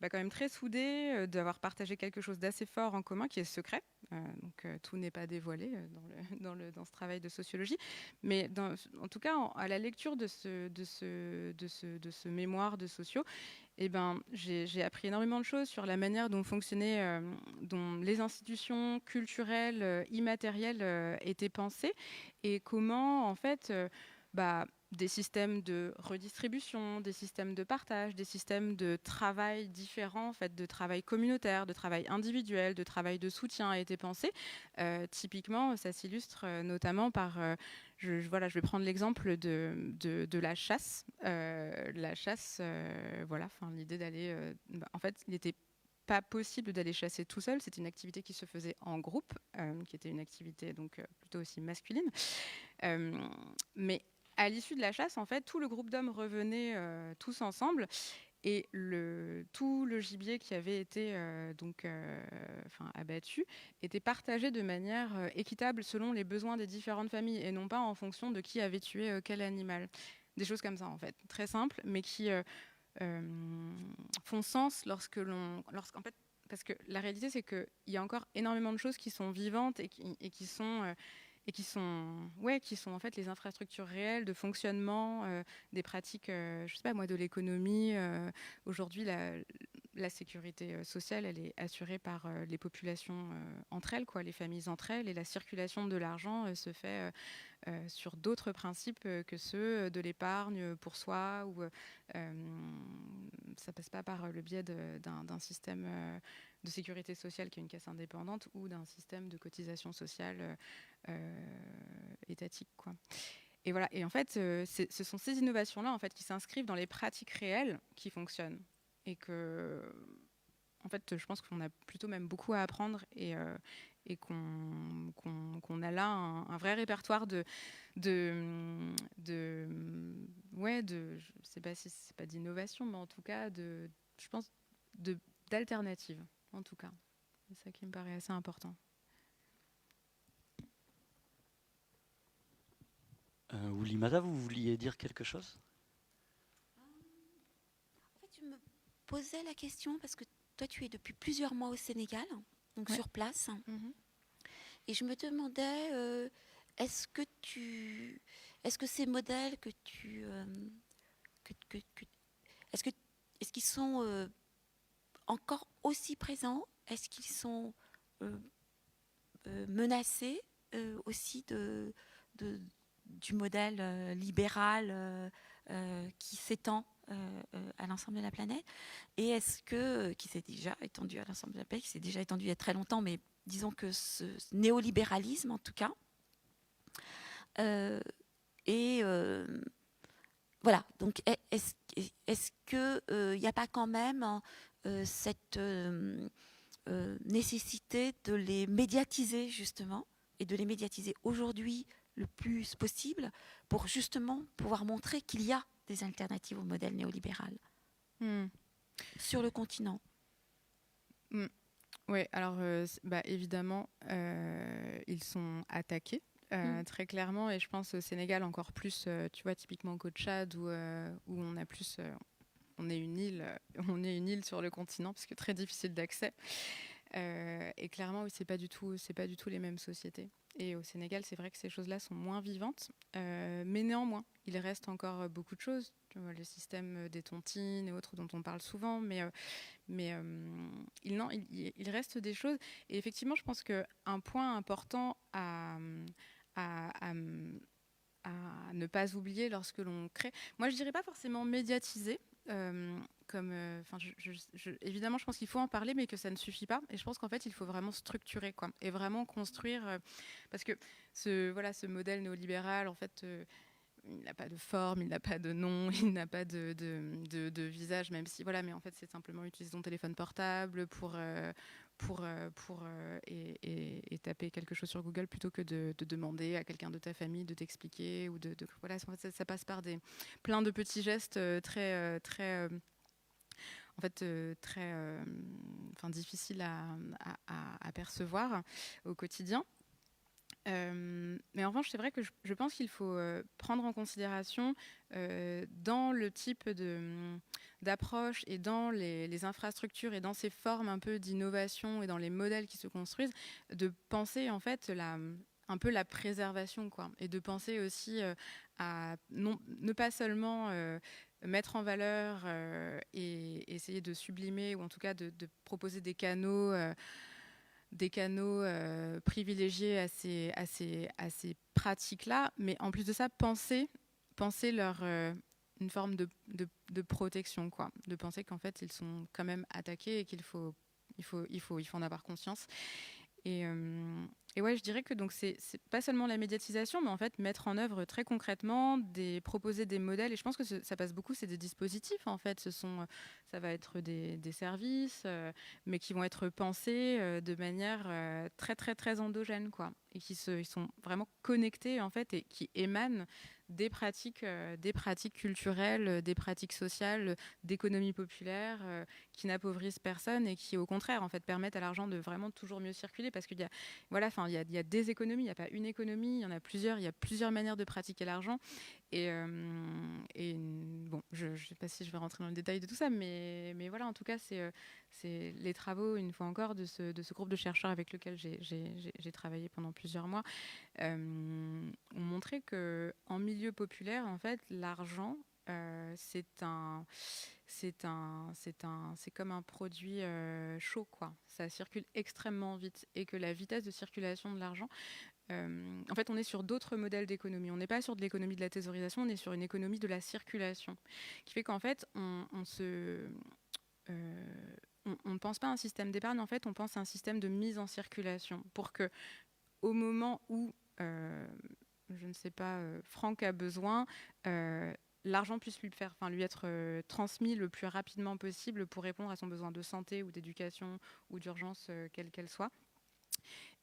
quand même très soudée, d'avoir partagé quelque chose d'assez fort en commun qui est secret. Donc tout n'est pas dévoilé dans ce travail de sociologie, mais en tout cas à la lecture de ce mémoire de sociaux, j'ai appris énormément de choses sur la manière dont fonctionnaient, dont les institutions culturelles, immatérielles étaient pensées, et comment en fait des systèmes de redistribution, des systèmes de partage, des systèmes de travail différents, en fait, de travail communautaire, de travail individuel, de travail de soutien a été pensé. Typiquement, ça s'illustre notamment par... je vais prendre l'exemple de la chasse. La chasse, l'idée d'aller... en fait, il n'était pas possible d'aller chasser tout seul. C'était une activité qui se faisait en groupe, qui était une activité donc plutôt aussi masculine. Mais à l'issue de la chasse, en fait, tout le groupe d'hommes revenait tous ensemble, et tout le gibier qui avait été abattu était partagé de manière équitable selon les besoins des différentes familles, et non pas en fonction de qui avait tué quel animal. Des choses comme ça, en fait, très simples, mais qui font sens lorsqu'en fait, parce que la réalité, c'est qu'il y a encore énormément de choses qui sont vivantes et qui sont en fait les infrastructures réelles de fonctionnement des pratiques, je sais pas moi, de l'économie. Aujourd'hui, la sécurité sociale, elle est assurée par les populations entre elles, les familles entre elles, et la circulation de l'argent se fait sur d'autres principes que ceux de l'épargne pour soi, ou ça passe pas par le biais d'un système de sécurité sociale qui est une caisse indépendante, ou d'un système de cotisation sociale étatique, quoi. Et voilà. Et en fait, ce sont ces innovations-là, en fait, qui s'inscrivent dans les pratiques réelles qui fonctionnent, et que, en fait, je pense qu'on a plutôt même beaucoup à apprendre, et qu'on a là un vrai répertoire je sais pas si c'est pas d'innovation, mais en tout cas je pense d'alternatives, en tout cas. C'est ça qui me paraît assez important. Oulimata, vous vouliez dire quelque chose ? En fait, je me posais la question parce que toi, tu es depuis plusieurs mois au Sénégal, donc sur place. Mm-hmm. Et je me demandais, est-ce que ces modèles que tu... est-ce qu'ils sont encore aussi présents ? Est-ce qu'ils sont menacés aussi du modèle libéral qui s'étend à l'ensemble de la planète, et est-ce que qui s'est déjà étendu à l'ensemble de la planète, qui s'est déjà étendu il y a très longtemps, mais disons que ce néolibéralisme en tout cas, voilà. Donc est-ce que il n'y a pas quand même cette nécessité de les médiatiser justement, et de les médiatiser aujourd'hui le plus possible, pour justement pouvoir montrer qu'il y a des alternatives au modèle néolibéral sur le continent. Oui, alors évidemment, ils sont attaqués. Très clairement, et je pense au Sénégal encore plus, tu vois, typiquement qu'au Tchad où on a plus, on est une île, on est une île sur le continent parce que très difficile d'accès. Et clairement, oui, c'est pas du tout les mêmes sociétés. Et au Sénégal, c'est vrai que ces choses-là sont moins vivantes, mais néanmoins, il reste encore beaucoup de choses. Tu vois, le système des tontines et autres dont on parle souvent, mais il reste des choses. Et effectivement, je pense qu'un point important à, à, à ne pas oublier lorsque l'on crée. Moi, je dirais pas forcément médiatiser. Évidemment, je pense qu'il faut en parler, mais que ça ne suffit pas. Et je pense qu'en fait, il faut vraiment structurer, quoi, et vraiment construire, parce que ce modèle néolibéral, en fait, il n'a pas de forme, il n'a pas de nom, il n'a pas de visage, même si, voilà, mais en fait, c'est simplement utiliser ton téléphone portable et taper quelque chose sur Google plutôt que de demander à quelqu'un de ta famille de t'expliquer ou voilà, en fait, ça passe par plein de petits gestes difficiles à percevoir au quotidien. Mais en revanche, c'est vrai que je pense qu'il faut prendre en considération dans le type d'approche et dans les infrastructures et dans ces formes un peu d'innovation et dans les modèles qui se construisent, de penser en fait un peu la préservation, quoi, et de penser aussi à ne pas seulement mettre en valeur et essayer de sublimer, ou en tout cas de proposer des canaux privilégiés à ces pratiques-là, mais en plus de ça, penser leur une forme de protection, quoi, de penser qu'en fait ils sont quand même attaqués et qu'il faut en avoir conscience. Et ouais, je dirais que donc c'est pas seulement la médiatisation, mais en fait mettre en œuvre très concrètement, proposer des modèles. Et je pense que ça passe beaucoup, c'est des dispositifs en fait. Ça va être des services, mais qui vont être pensés de manière très très très endogène, quoi, et ils sont vraiment connectés en fait et qui émanent des pratiques culturelles, des pratiques sociales, d'économie populaire, qui n'appauvrissent personne et qui, au contraire, en fait, permettent à l'argent de vraiment toujours mieux circuler, parce qu'il y a, voilà, enfin, il y a des économies, il n'y a pas une économie, il y en a plusieurs, il y a plusieurs manières de pratiquer l'argent. Et bon, je ne sais pas si je vais rentrer dans le détail de tout ça, mais voilà, en tout cas, c'est les travaux, une fois encore, de ce groupe de chercheurs avec lequel j'ai travaillé pendant plusieurs mois, ont montré qu'en milieu populaire, en fait, l'argent, c'est comme un produit chaud, quoi. Ça circule extrêmement vite, et que la vitesse de circulation de l'argent, en fait, on est sur d'autres modèles d'économie. On n'est pas sur de l'économie de la thésaurisation, on est sur une économie de la circulation, qui fait qu'en fait, on ne pense pas à un système d'épargne, en fait, on pense à un système de mise en circulation, pour que, au moment où, je ne sais pas, Franck a besoin, l'argent puisse lui être transmis le plus rapidement possible pour répondre à son besoin de santé ou d'éducation ou d'urgence, quelle qu'elle soit.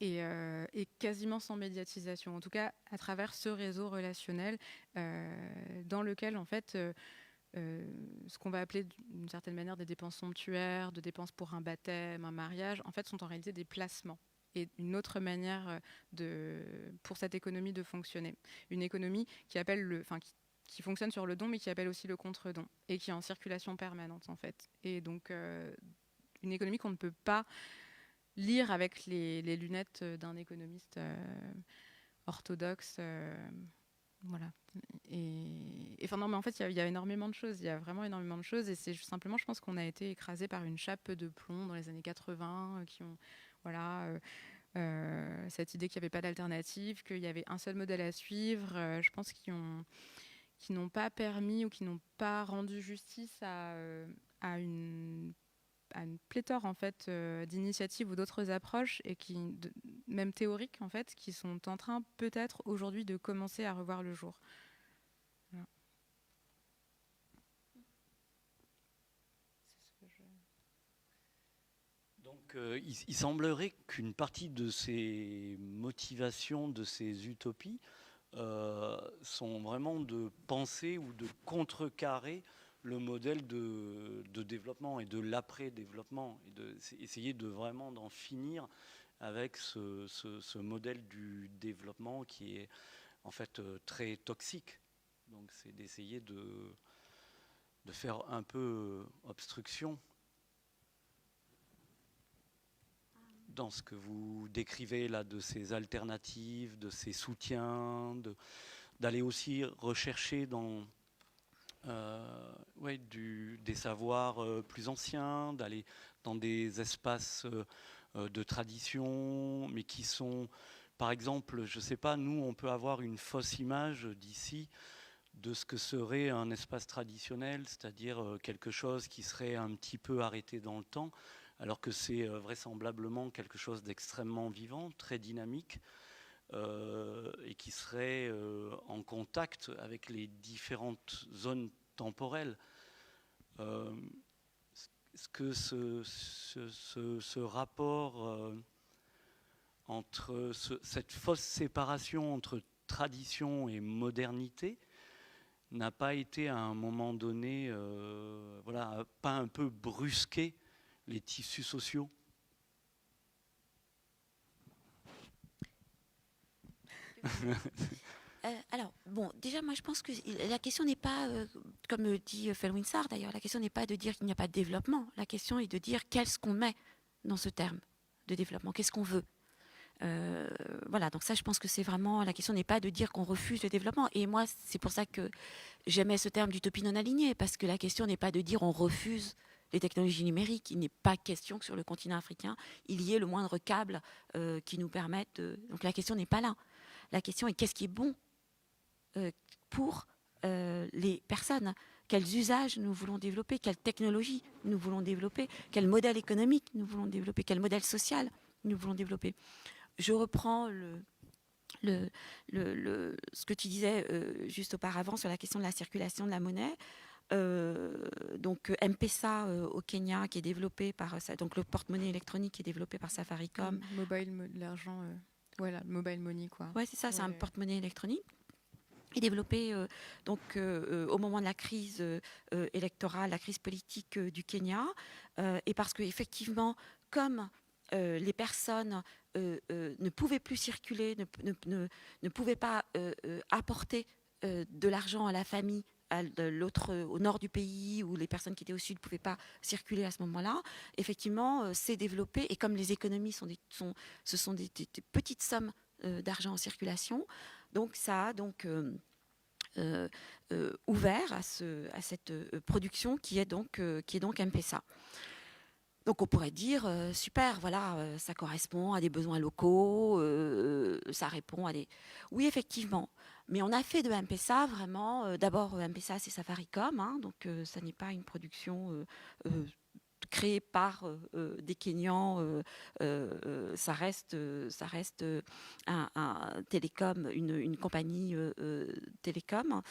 Et quasiment sans médiatisation, en tout cas à travers ce réseau relationnel dans lequel, en fait, ce qu'on va appeler d'une certaine manière des dépenses somptuaires, de dépenses pour un baptême, un mariage, en fait, sont en réalité des placements. Et une autre manière pour cette économie de fonctionner. Une économie qui fonctionne sur le don, mais qui appelle aussi le contre-don, et qui est en circulation permanente, en fait. Et donc, une économie qu'on ne peut pas lire avec les lunettes d'un économiste orthodoxe. Voilà. Non, mais en fait, il y a énormément de choses. Il y a vraiment énormément de choses. Et c'est simplement, je pense qu'on a été écrasé par une chape de plomb dans les années 80 qui ont, voilà, cette idée qu'il n'y avait pas d'alternative, qu'il y avait un seul modèle à suivre. Je pense qui n'ont pas permis ou qui n'ont pas rendu justice à une pléthore, en fait, d'initiatives ou d'autres approches, et même théoriques, en fait, qui sont en train peut-être aujourd'hui de commencer à revoir le jour. Voilà. Donc il semblerait qu'une partie de ces motivations, de ces utopies, sont vraiment de penser ou de contrecarrer le modèle de développement et de l'après-développement, et essayer de vraiment d'en finir avec ce modèle du développement qui est en fait très toxique. Donc c'est d'essayer de faire un peu obstruction dans ce que vous décrivez là, de ces alternatives, de ces soutiens, d'aller aussi rechercher dans des savoirs plus anciens, d'aller dans des espaces de tradition, mais qui sont, par exemple, je ne sais pas, nous, on peut avoir une fausse image d'ici de ce que serait un espace traditionnel, c'est-à-dire quelque chose qui serait un petit peu arrêté dans le temps, alors que c'est vraisemblablement quelque chose d'extrêmement vivant, très dynamique, et qui serait en contact avec les différentes zones temporelles. Est-ce que ce rapport entre cette fausse séparation entre tradition et modernité n'a pas été à un moment donné, pas un peu brusqué les tissus sociaux? Alors, bon, déjà, moi, je pense que la question n'est pas, comme dit Felwinsar d'ailleurs, la question n'est pas de dire qu'il n'y a pas de développement. La question est de dire qu'est-ce qu'on met dans ce terme de développement, qu'est-ce qu'on veut. Voilà, donc ça, je pense que c'est vraiment, la question n'est pas de dire qu'on refuse le développement. Et moi, c'est pour ça que j'aimais ce terme d'utopie non alignée, parce que la question n'est pas de dire on refuse les technologies numériques. Il n'est pas question que sur le continent africain, il y ait le moindre câble qui nous permette Donc la question n'est pas là. La question est qu'est-ce qui est bon pour les personnes, quels usages nous voulons développer, quelles technologies nous voulons développer, quel modèle économique nous voulons développer, quel modèle social nous voulons développer. Je reprends ce que tu disais juste auparavant sur la question de la circulation de la monnaie. Donc M-Pesa au Kenya, qui est développé par donc le porte-monnaie électronique qui est développé par Safaricom. L'argent, voilà, le mobile money, quoi. Ouais, c'est ça, c'est un porte-monnaie électronique. Est développé au moment de la crise électorale, la crise politique du Kenya, et parce qu'effectivement, comme les personnes ne pouvaient plus circuler, ne pouvaient pas apporter de l'argent à la famille, au nord du pays, où les personnes qui étaient au sud ne pouvaient pas circuler à ce moment-là, effectivement, c'est développé, et comme les économies ce sont des petites sommes d'argent en circulation, donc ça a ouvert à cette production qui est donc M-Pesa. Donc on pourrait dire super, voilà, ça correspond à des besoins locaux, ça répond à des. Oui, effectivement, mais on a fait de M-Pesa vraiment. D'abord, M-Pesa c'est Safaricom, hein, donc ça n'est pas une production créé par des Kenyans, ça reste un télécom, une compagnie télécom,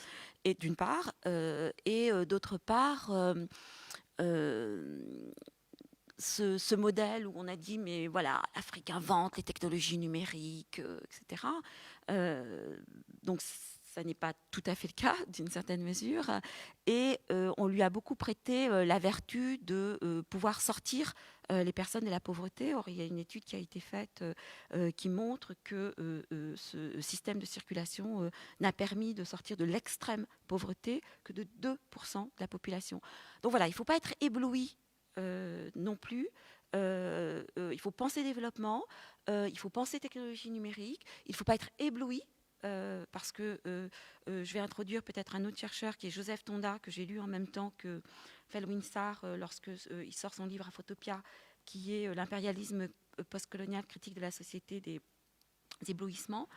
et d'une part, et d'autre part, ce modèle où on a dit mais voilà, l'Afrique invente les technologies numériques, etc. Donc ça n'est pas tout à fait le cas, d'une certaine mesure. Et on lui a beaucoup prêté la vertu de pouvoir sortir les personnes de la pauvreté. Or, il y a une étude qui a été faite qui montre que ce système de circulation n'a permis de sortir de l'extrême pauvreté que de 2% de la population. Donc voilà, il ne faut pas être ébloui non plus. Il faut penser développement, il faut penser technologie numérique, il ne faut pas être ébloui. Parce que je vais introduire peut-être un autre chercheur qui est Joseph Tonda, que j'ai lu en même temps que Felwinsar lorsqu'il sort son livre Afrotopia, qui est l'impérialisme postcolonial critique de la société des éblouissements,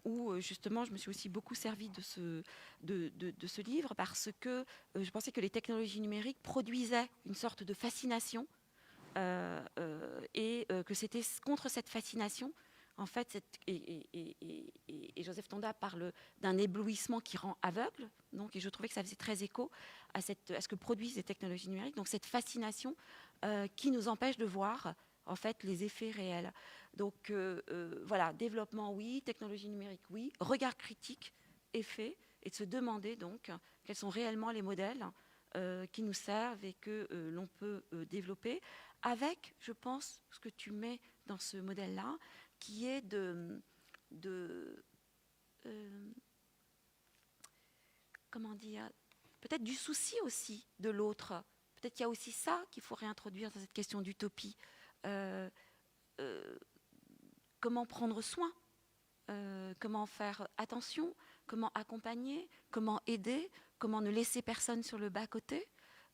où justement je me suis aussi beaucoup servi de ce livre parce que je pensais que les technologies numériques produisaient une sorte de fascination et que c'était contre cette fascination. En fait, et Joseph Tonda parle d'un éblouissement qui rend aveugle. Donc, et je trouvais que ça faisait très écho à ce que produisent les technologies numériques. Donc, cette fascination qui nous empêche de voir en fait les effets réels. Donc, voilà, développement oui, technologie numérique oui, regard critique, effet, et de se demander donc quels sont réellement les modèles qui nous servent et que l'on peut développer avec, je pense, ce que tu mets dans ce modèle-là, qui est comment dire, peut-être du souci aussi de l'autre. Peut-être qu'il y a aussi ça qu'il faut réintroduire dans cette question d'utopie. Comment prendre soin, comment faire attention, comment accompagner, comment aider, comment ne laisser personne sur le bas-côté,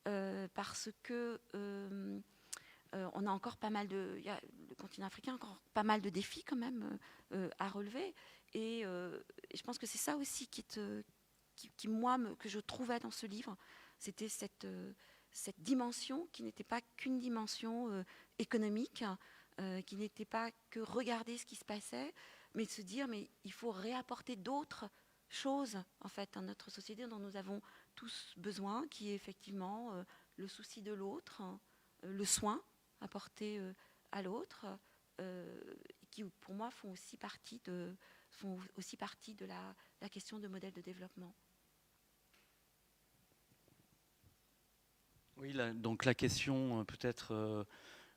parce que on a encore pas mal de, le continent africain a encore pas mal de défis quand même à relever, et je pense que c'est ça aussi que je trouvais dans ce livre, c'était cette dimension qui n'était pas qu'une dimension économique, qui n'était pas que regarder ce qui se passait, mais de se dire mais il faut réapporter d'autres choses en fait dans notre société dont nous avons tous besoin, qui est effectivement le souci de l'autre, le soin apporté à l'autre, qui pour moi font aussi partie de la question de modèle de développement. Oui, donc la question peut-être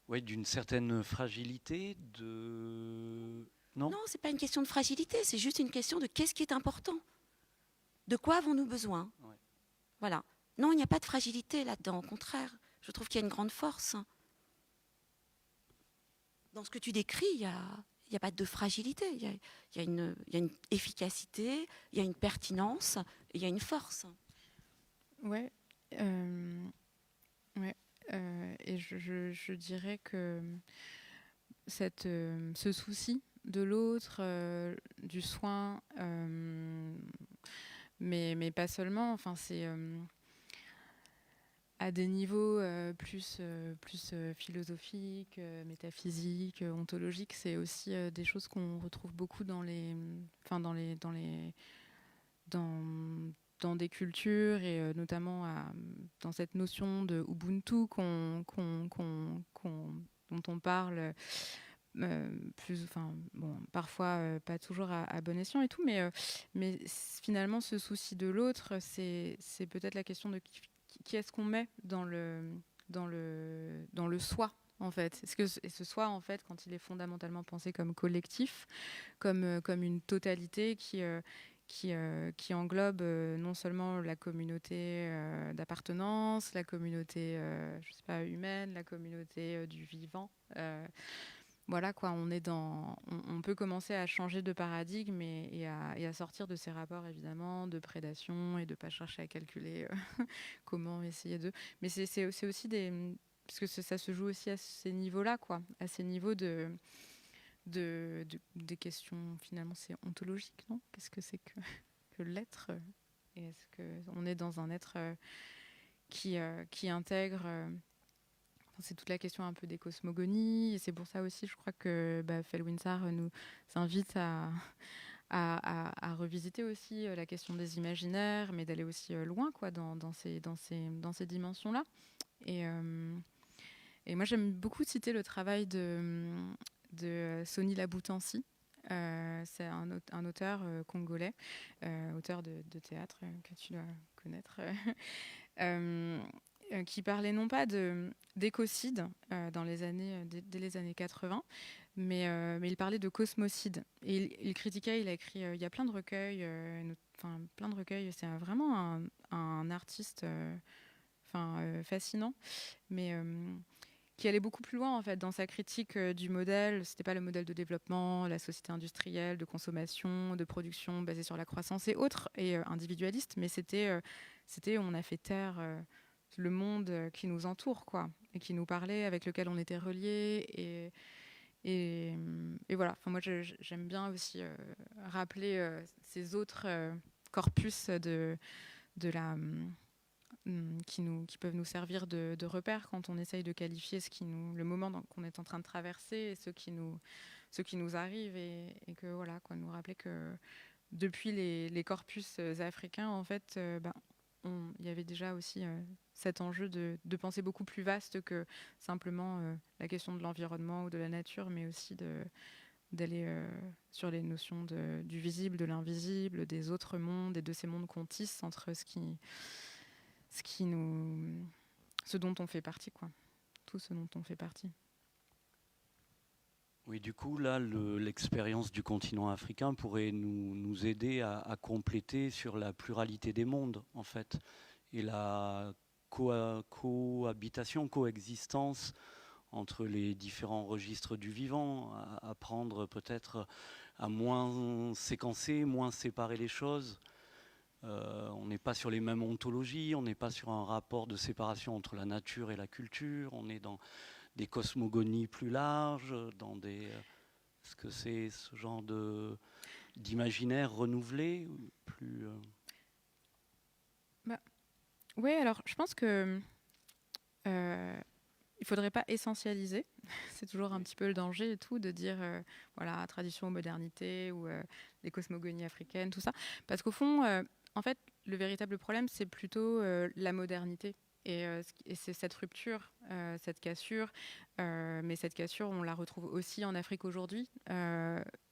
d'une certaine fragilité Non, c'est pas une question de fragilité, c'est juste une question de qu'est-ce qui est important. De quoi avons-nous besoin ? Ouais. Voilà. Non, il n'y a pas de fragilité là-dedans, au contraire. Je trouve qu'il y a une grande force. Dans ce que tu décris, il n'y a pas de fragilité. Il y a une efficacité, il y a une pertinence, et il y a une force. Ouais. Et je dirais que ce souci de l'autre, du soin, mais pas seulement, enfin c'est à des niveaux plus philosophiques, métaphysiques, ontologiques, c'est aussi des choses qu'on retrouve beaucoup dans des cultures et notamment dans cette notion de Ubuntu dont on parle parfois pas toujours à bon escient et tout, mais finalement ce souci de l'autre, c'est peut-être la question de qui est-ce qu'on met dans le soi en fait. Et ce soi en fait, quand il est fondamentalement pensé comme collectif, comme une totalité qui englobe non seulement la communauté d'appartenance, la communauté je sais pas, humaine, la communauté du vivant. Voilà quoi, on peut commencer à changer de paradigme et à sortir de ces rapports évidemment de prédation et de pas chercher à calculer comment essayer de. Mais c'est aussi parce que ça se joue aussi à ces niveaux-là quoi, à ces niveaux des questions finalement c'est ontologique, non ? Qu'est-ce que c'est que l'être ? Et est-ce qu'on est dans un être qui intègre c'est toute la question un peu des cosmogonies, et c'est pour ça aussi, je crois que Felwinsar nous invite à revisiter aussi la question des imaginaires, mais d'aller aussi loin quoi, dans ces dimensions-là. Et moi, j'aime beaucoup citer le travail de Soni Laboutansi. C'est un auteur congolais, auteur de théâtre que tu dois connaître. Qui parlait non pas d'écocide dès les années 80, mais il parlait de cosmocide. Et il critiquait, il a écrit, il y a plein de recueils, plein de recueils. C'est vraiment un artiste fascinant, mais qui allait beaucoup plus loin en fait dans sa critique du modèle. C'était pas le modèle de développement, la société industrielle, de consommation, de production basée sur la croissance et autres, et individualiste, mais c'était on a fait taire le monde qui nous entoure quoi, et qui nous parlait, avec lequel on était reliés, et voilà. Enfin, moi j'aime bien aussi rappeler ces autres corpus qui peuvent nous servir de repères quand on essaye de qualifier le moment qu'on est en train de traverser, et ce qui nous arrive, et que voilà quoi, nous rappeler que depuis les corpus africains en fait, il y avait déjà aussi cet enjeu de penser beaucoup plus vaste que simplement la question de l'environnement ou de la nature, mais aussi d'aller sur les notions du visible, de l'invisible, des autres mondes et de ces mondes qu'on tisse entre ce ce dont on fait partie, quoi. Tout ce dont on fait partie. Oui, du coup, là, l'expérience du continent africain pourrait nous aider à compléter sur la pluralité des mondes, en fait, et la cohabitation, coexistence entre les différents registres du vivant, à apprendre peut-être à moins séquencer, moins séparer les choses. On n'est pas sur les mêmes ontologies, on n'est pas sur un rapport de séparation entre la nature et la culture, on est dans des cosmogonies plus larges, dans des... Est-ce que c'est ce genre d'imaginaire renouvelé plus Oui, alors je pense que il ne faudrait pas essentialiser. C'est toujours un petit peu le danger et tout, de dire voilà, tradition ou modernité, ou les cosmogonies africaines, tout ça. Parce qu'au fond, en fait, le véritable problème, c'est plutôt la modernité. Et c'est cette rupture, cette cassure. Mais cette cassure, on la retrouve aussi en Afrique aujourd'hui.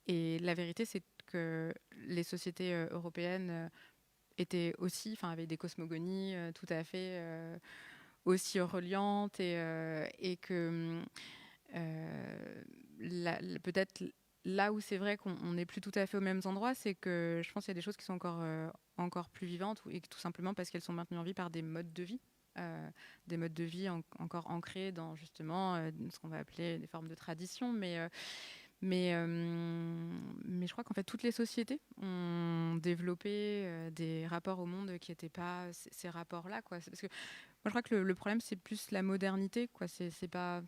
Et la vérité, c'est que les sociétés européennes étaient aussi, avaient des cosmogonies tout à fait aussi reliantes, et que peut-être là où c'est vrai qu'on n'est plus tout à fait aux mêmes endroits, c'est que je pense qu'il y a des choses qui sont encore plus vivantes, et tout simplement parce qu'elles sont maintenues en vie par des modes de vie. Des modes de vie encore ancrés dans justement ce qu'on va appeler des formes de tradition, mais je crois qu'en fait toutes les sociétés ont développé des rapports au monde qui n'étaient pas ces rapports-là, quoi. Parce que moi je crois que le problème c'est plus la modernité, quoi. C'est pas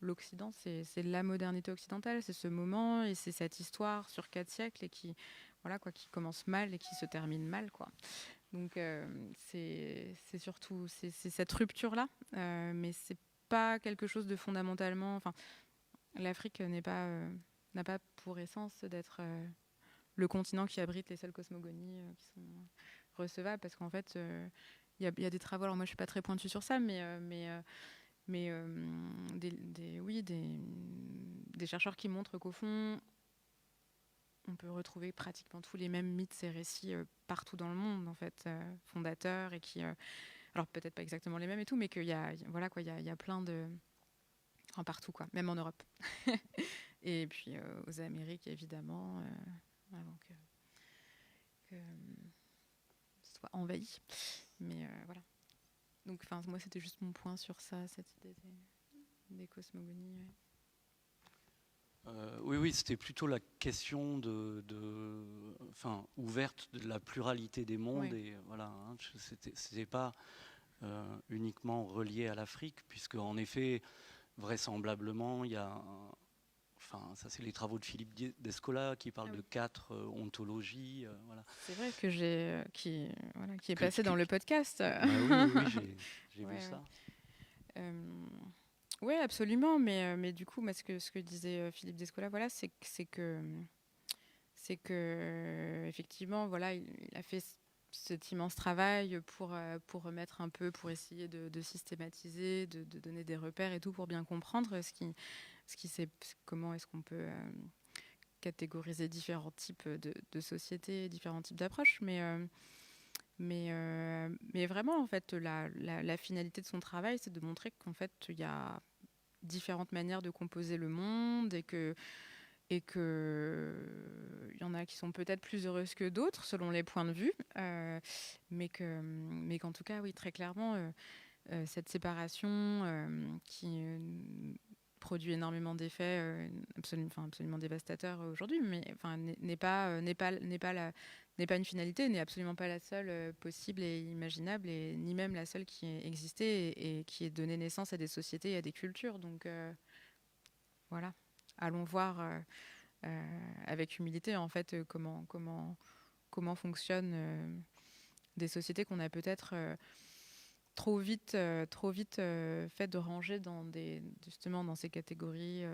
l'Occident, c'est la modernité occidentale, c'est ce moment et c'est cette histoire sur 4 siècles et qui commence mal et qui se termine mal, quoi. Donc c'est surtout c'est cette rupture-là, mais c'est pas quelque chose de fondamentalement. L'Afrique n'a pas pour essence d'être le continent qui abrite les seules cosmogonies qui sont recevables, parce qu'en fait, il y a des travaux. Alors moi, je suis pas très pointue sur ça, mais des chercheurs qui montrent qu'au fond, on peut retrouver pratiquement tous les mêmes mythes et récits partout dans le monde, en fait, fondateurs, et qui, alors peut-être pas exactement les mêmes et tout, mais qu'il y a, voilà quoi, il y a plein de, partout, quoi, même en Europe. Et puis aux Amériques, évidemment, avant que ce soit envahi. Mais voilà. Donc, moi, c'était juste mon point sur ça, cette idée des cosmogonies. Ouais. Oui, c'était plutôt la question ouverte de la pluralité des mondes. Ouais. Et voilà, hein, c'était pas uniquement relié à l'Afrique, puisque en effet, vraisemblablement, il y a, ça c'est les travaux de Philippe Descola qui parlent de 4 ontologies. Voilà. C'est vrai que qui est passé dans le podcast. Oui, j'ai vu ça. Oui, absolument, mais du coup, moi, ce que disait Philippe Descola, voilà, c'est que effectivement, voilà, il a fait cet immense travail pour remettre un peu, pour essayer de systématiser, de donner des repères et tout, pour bien comprendre comment est-ce qu'on peut catégoriser différents types de sociétés, différents types d'approches, mais vraiment, en fait, la finalité de son travail, c'est de montrer qu'en fait, il y a différentes manières de composer le monde, et que il y en a qui sont peut-être plus heureuses que d'autres selon les points de vue, mais qu'en tout cas, oui, très clairement, cette séparation qui produit énormément d'effets absolument dévastateurs aujourd'hui, mais n'est pas une finalité, n'est absolument pas la seule possible et imaginable, et ni même la seule qui ait existé et qui ait donné naissance à des sociétés et à des cultures. Donc voilà, allons voir avec humilité, en fait, comment fonctionnent des sociétés qu'on a peut-être trop vite fait de ranger justement dans ces catégories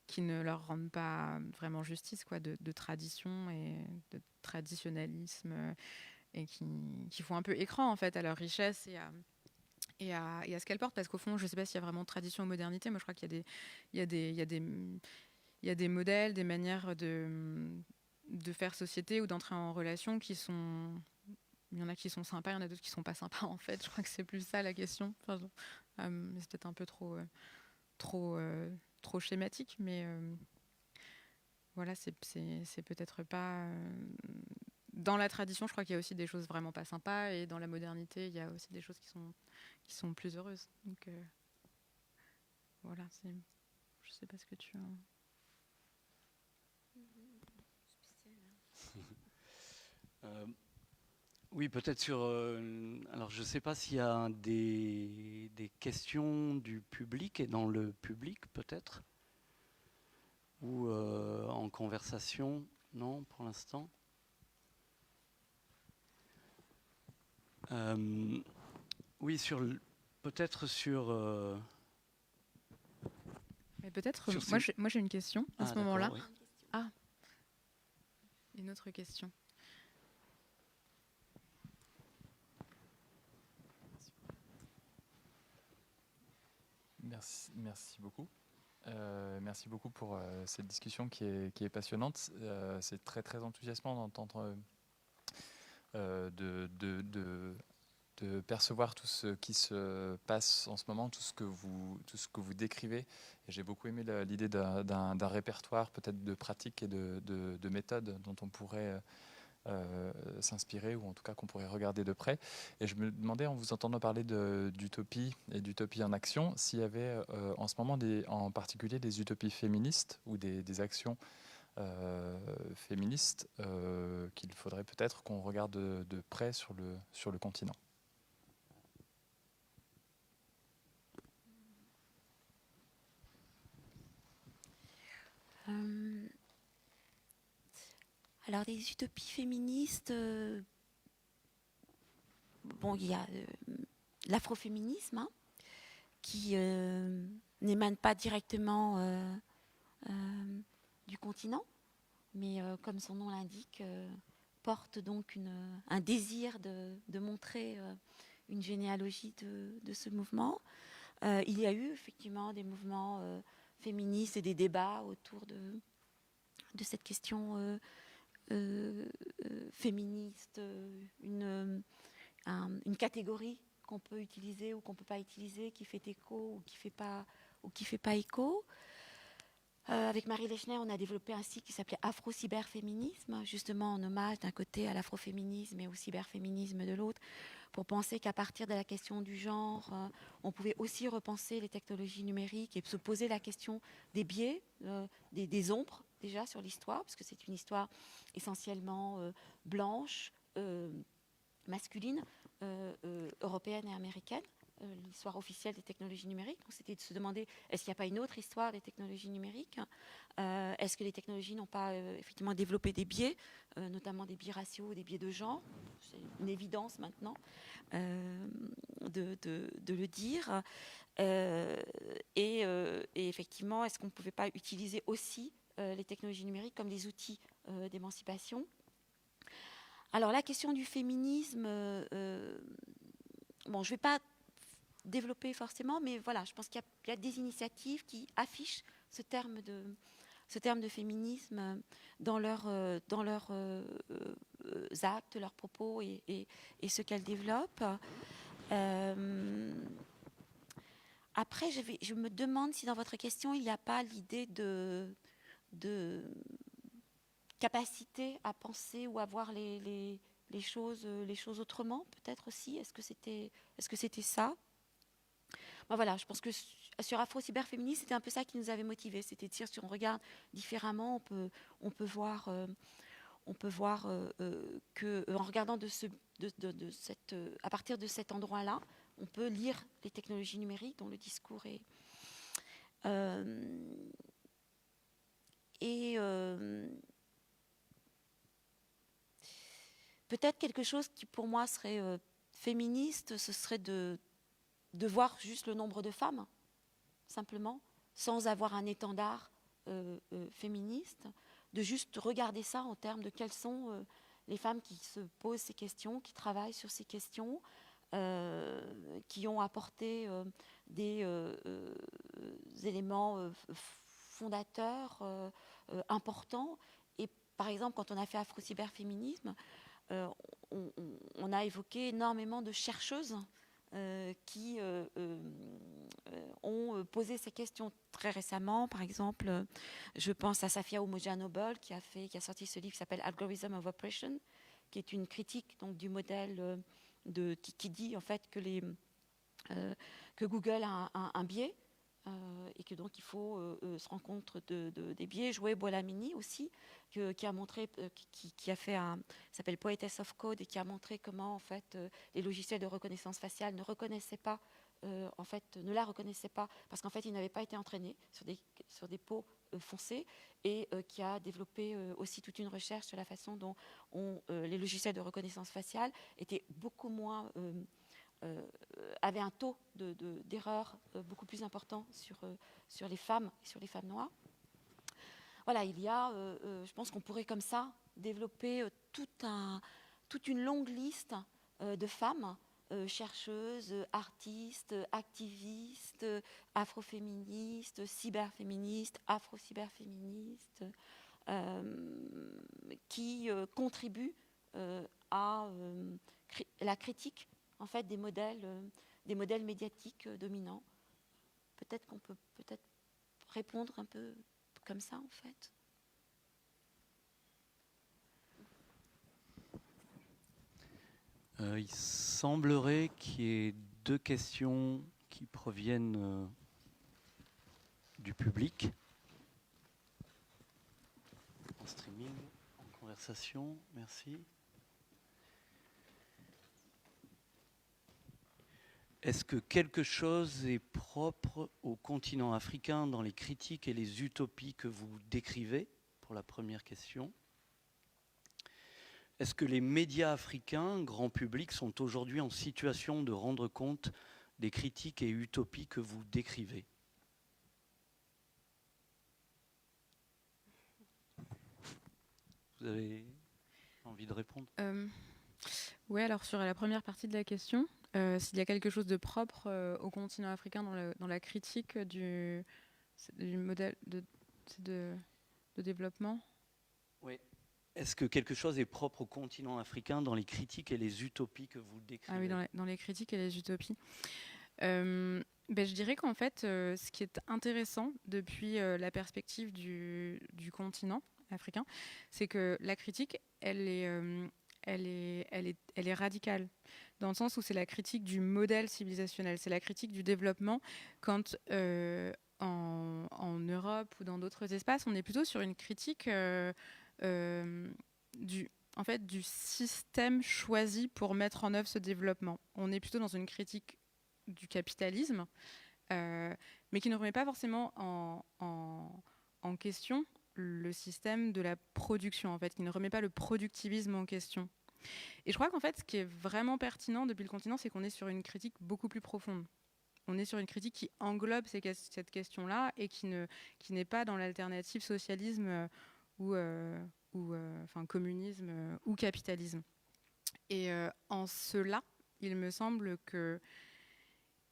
qui ne leur rendent pas vraiment justice, quoi, de tradition et de traditionnalisme, et qui font un peu écran, en fait, à leur richesse et à ce qu'elles portent. Parce qu'au fond, je ne sais pas s'il y a vraiment tradition ou modernité. Moi, je crois qu'il y a des modèles, des manières de faire société ou d'entrer en relation qui sont il y en a qui sont sympas, il y en a d'autres qui sont pas sympas en fait. Je crois que c'est plus ça la question. Enfin, mais c'est peut-être un peu trop schématique, mais voilà, c'est peut-être pas... dans la tradition, je crois qu'il y a aussi des choses vraiment pas sympas, et dans la modernité, il y a aussi des choses qui sont plus heureuses. Donc voilà, je sais pas ce que tu as... Oui, peut-être sur... alors, je ne sais pas s'il y a des questions du public, et dans le public, peut-être, ou en conversation. Non, pour l'instant. Oui, peut-être sur... Mais peut-être, moi j'ai une question à ce moment-là. Oui. Ah, une autre question. Merci beaucoup. Merci beaucoup pour cette discussion qui est passionnante. C'est très très enthousiasmant d'entendre, de percevoir tout ce qui se passe en ce moment, tout ce que vous décrivez. Et j'ai beaucoup aimé l'idée d'un répertoire, peut-être de pratiques et de méthodes dont on pourrait s'inspirer, ou en tout cas qu'on pourrait regarder de près. Et je me demandais, en vous entendant parler d'utopie et d'utopie en action, s'il y avait en ce moment en particulier des utopies féministes ou des actions féministes qu'il faudrait peut-être qu'on regarde de près sur le continent. Alors, des utopies féministes, bon, il y a l'afroféminisme, hein, qui n'émane pas directement du continent, mais comme son nom l'indique, porte donc un désir de montrer une généalogie de ce mouvement. Il y a eu effectivement des mouvements féministes et des débats autour de cette question féministe, une catégorie qu'on peut utiliser ou qu'on ne peut pas utiliser, qui fait écho ou qui fait pas écho. Avec Marie Lechner, on a développé un site qui s'appelait Afro-Cyberféminisme, justement en hommage d'un côté à l'afroféminisme et au cyberféminisme de l'autre, pour penser qu'à partir de la question du genre, on pouvait aussi repenser les technologies numériques et se poser la question des biais, des ombres déjà sur l'histoire, parce que c'est une histoire essentiellement blanche, masculine, européenne et américaine, l'histoire officielle des technologies numériques. Donc c'était de se demander, est-ce qu'il n'y a pas une autre histoire des technologies numériques ? Est-ce que les technologies n'ont pas effectivement développé des biais, notamment des biais raciaux ou des biais de genre ? C'est une évidence maintenant de le dire. Et effectivement, est-ce qu'on ne pouvait pas utiliser aussi les technologies numériques comme des outils d'émancipation ? Alors la question du féminisme, bon, je ne vais pas développer forcément, mais voilà, je pense qu'il y a des initiatives qui affichent ce terme de féminisme dans leurs actes, leurs propos et ce qu'elles développent. Après, je me demande si dans votre question, il n'y a pas l'idée de capacité à penser ou à voir les choses autrement, peut-être aussi. Est-ce que c'était ça ? Ben voilà, je pense que sur Afro-Cyberféminisme, c'était un peu ça qui nous avait motivés. C'était de dire, si on regarde différemment, on peut voir que en regardant à partir de cet endroit-là, on peut lire les technologies numériques dont le discours est peut-être quelque chose qui pour moi serait féministe, ce serait de voir juste le nombre de femmes, simplement, sans avoir un étendard féministe, de juste regarder ça en termes de quelles sont les femmes qui se posent ces questions, qui travaillent sur ces questions, qui ont apporté des éléments fondateurs importants. Et par exemple, quand on a fait Afro-Cyberféminisme, on a évoqué énormément de chercheuses qui ont posé ces questions très récemment. Par exemple, je pense à Safia Oumojanobol qui a sorti ce livre qui s'appelle Algorithm of Oppression, qui est une critique donc du modèle qui dit en fait que Google a un biais et que donc il faut se rendre compte des biais. Jouer Bolamini aussi, qui a montré, qui a fait s'appelle Poetess of Code, et qui a montré comment en fait les logiciels de reconnaissance faciale ne la reconnaissaient pas parce qu'en fait ils n'avaient pas été entraînés sur des peaux foncées, et qui a développé aussi toute une recherche sur la façon dont les logiciels de reconnaissance faciale étaient beaucoup moins avait un taux d'erreur beaucoup plus important sur les femmes et sur les femmes noires. Voilà, il y a, je pense qu'on pourrait comme ça développer toute une longue liste de femmes chercheuses, artistes, activistes, afroféministes, cyberféministes, afro-cyberféministes, qui contribuent à la critique en fait des modèles médiatiques dominants. Peut-être qu'on peut répondre un peu comme ça en fait. Il semblerait qu'il y ait 2 questions qui proviennent du public, en streaming, en conversation. Merci. Est-ce que quelque chose est propre au continent africain dans les critiques et les utopies que vous décrivez, pour la première question? Est-ce que les médias africains, grand public, sont aujourd'hui en situation de rendre compte des critiques et utopies que vous décrivez? Vous avez envie de répondre? Oui, alors sur la première partie de la question, s'il y a quelque chose de propre au continent africain dans la critique du modèle de développement. Oui. Est-ce que quelque chose est propre au continent africain dans les critiques et les utopies que vous décrivez? Ah oui, dans les critiques et les utopies. Je dirais qu'en fait, ce qui est intéressant depuis la perspective du continent africain, c'est que la critique, elle est radicale, dans le sens où c'est la critique du modèle civilisationnel, c'est la critique du développement, quand en Europe ou dans d'autres espaces, on est plutôt sur une critique du système choisi pour mettre en œuvre ce développement. On est plutôt dans une critique du capitalisme, mais qui ne remet pas forcément en question le système de la production, en fait, qui ne remet pas le productivisme en question. Et je crois qu'en fait, ce qui est vraiment pertinent depuis le continent, c'est qu'on est sur une critique beaucoup plus profonde. On est sur une critique qui englobe cette question-là et qui n'est pas dans l'alternative socialisme ou communisme ou capitalisme. Et en cela, il me semble qu'il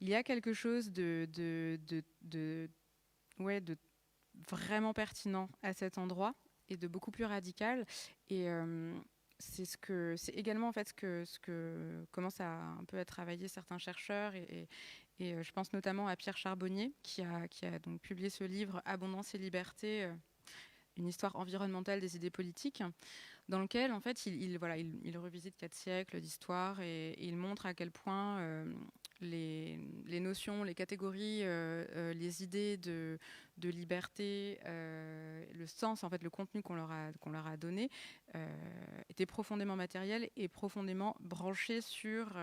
y a quelque chose de vraiment pertinent à cet endroit et de beaucoup plus radical. Et c'est également en fait ce que commencent à un peu à travailler certains chercheurs et je pense notamment à Pierre Charbonnier qui a donc publié ce livre Abondance et liberté, une histoire environnementale des idées politiques, dans lequel en fait il revisite 4 siècles d'histoire et il montre à quel point les notions, les catégories, les idées de liberté, le sens, en fait, le contenu qu'on leur a donné était profondément matériel et profondément branché sur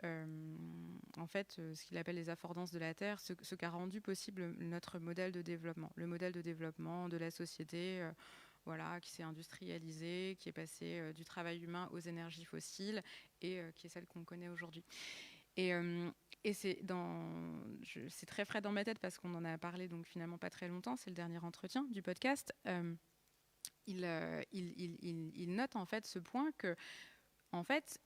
en fait, ce qu'il appelle les affordances de la Terre, ce qu'a rendu possible notre modèle de développement, le modèle de développement de la société, qui s'est industrialisée, qui est passée du travail humain aux énergies fossiles et qui est celle qu'on connaît aujourd'hui. Et c'est très frais dans ma tête parce qu'on en a parlé donc finalement pas très longtemps, c'est le dernier entretien du podcast. Il note en fait ce point que en fait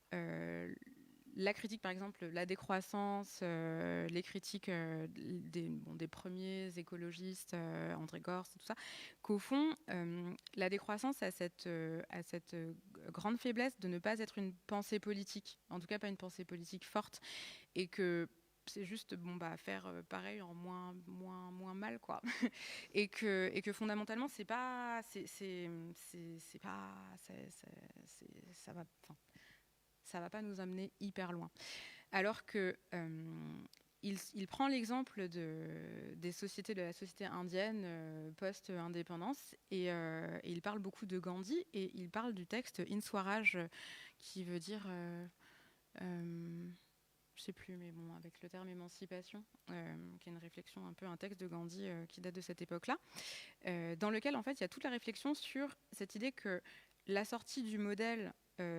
la critique, par exemple, la décroissance, les critiques des premiers écologistes, André Gorz, tout ça, qu'au fond, la décroissance a cette grande faiblesse de ne pas être une pensée politique, en tout cas pas une pensée politique forte, et que c'est juste faire pareil en moins mal, quoi. et que fondamentalement c'est pas ça va pas nous amener hyper loin. Alors que il prend l'exemple des sociétés, de la société indienne post-indépendance, et il parle beaucoup de Gandhi, et il parle du texte In Swaraj, qui veut dire je sais plus, mais bon, avec le terme émancipation, qui est une réflexion, un texte de Gandhi qui date de cette époque-là, dans lequel en fait il y a toute la réflexion sur cette idée que la sortie du modèle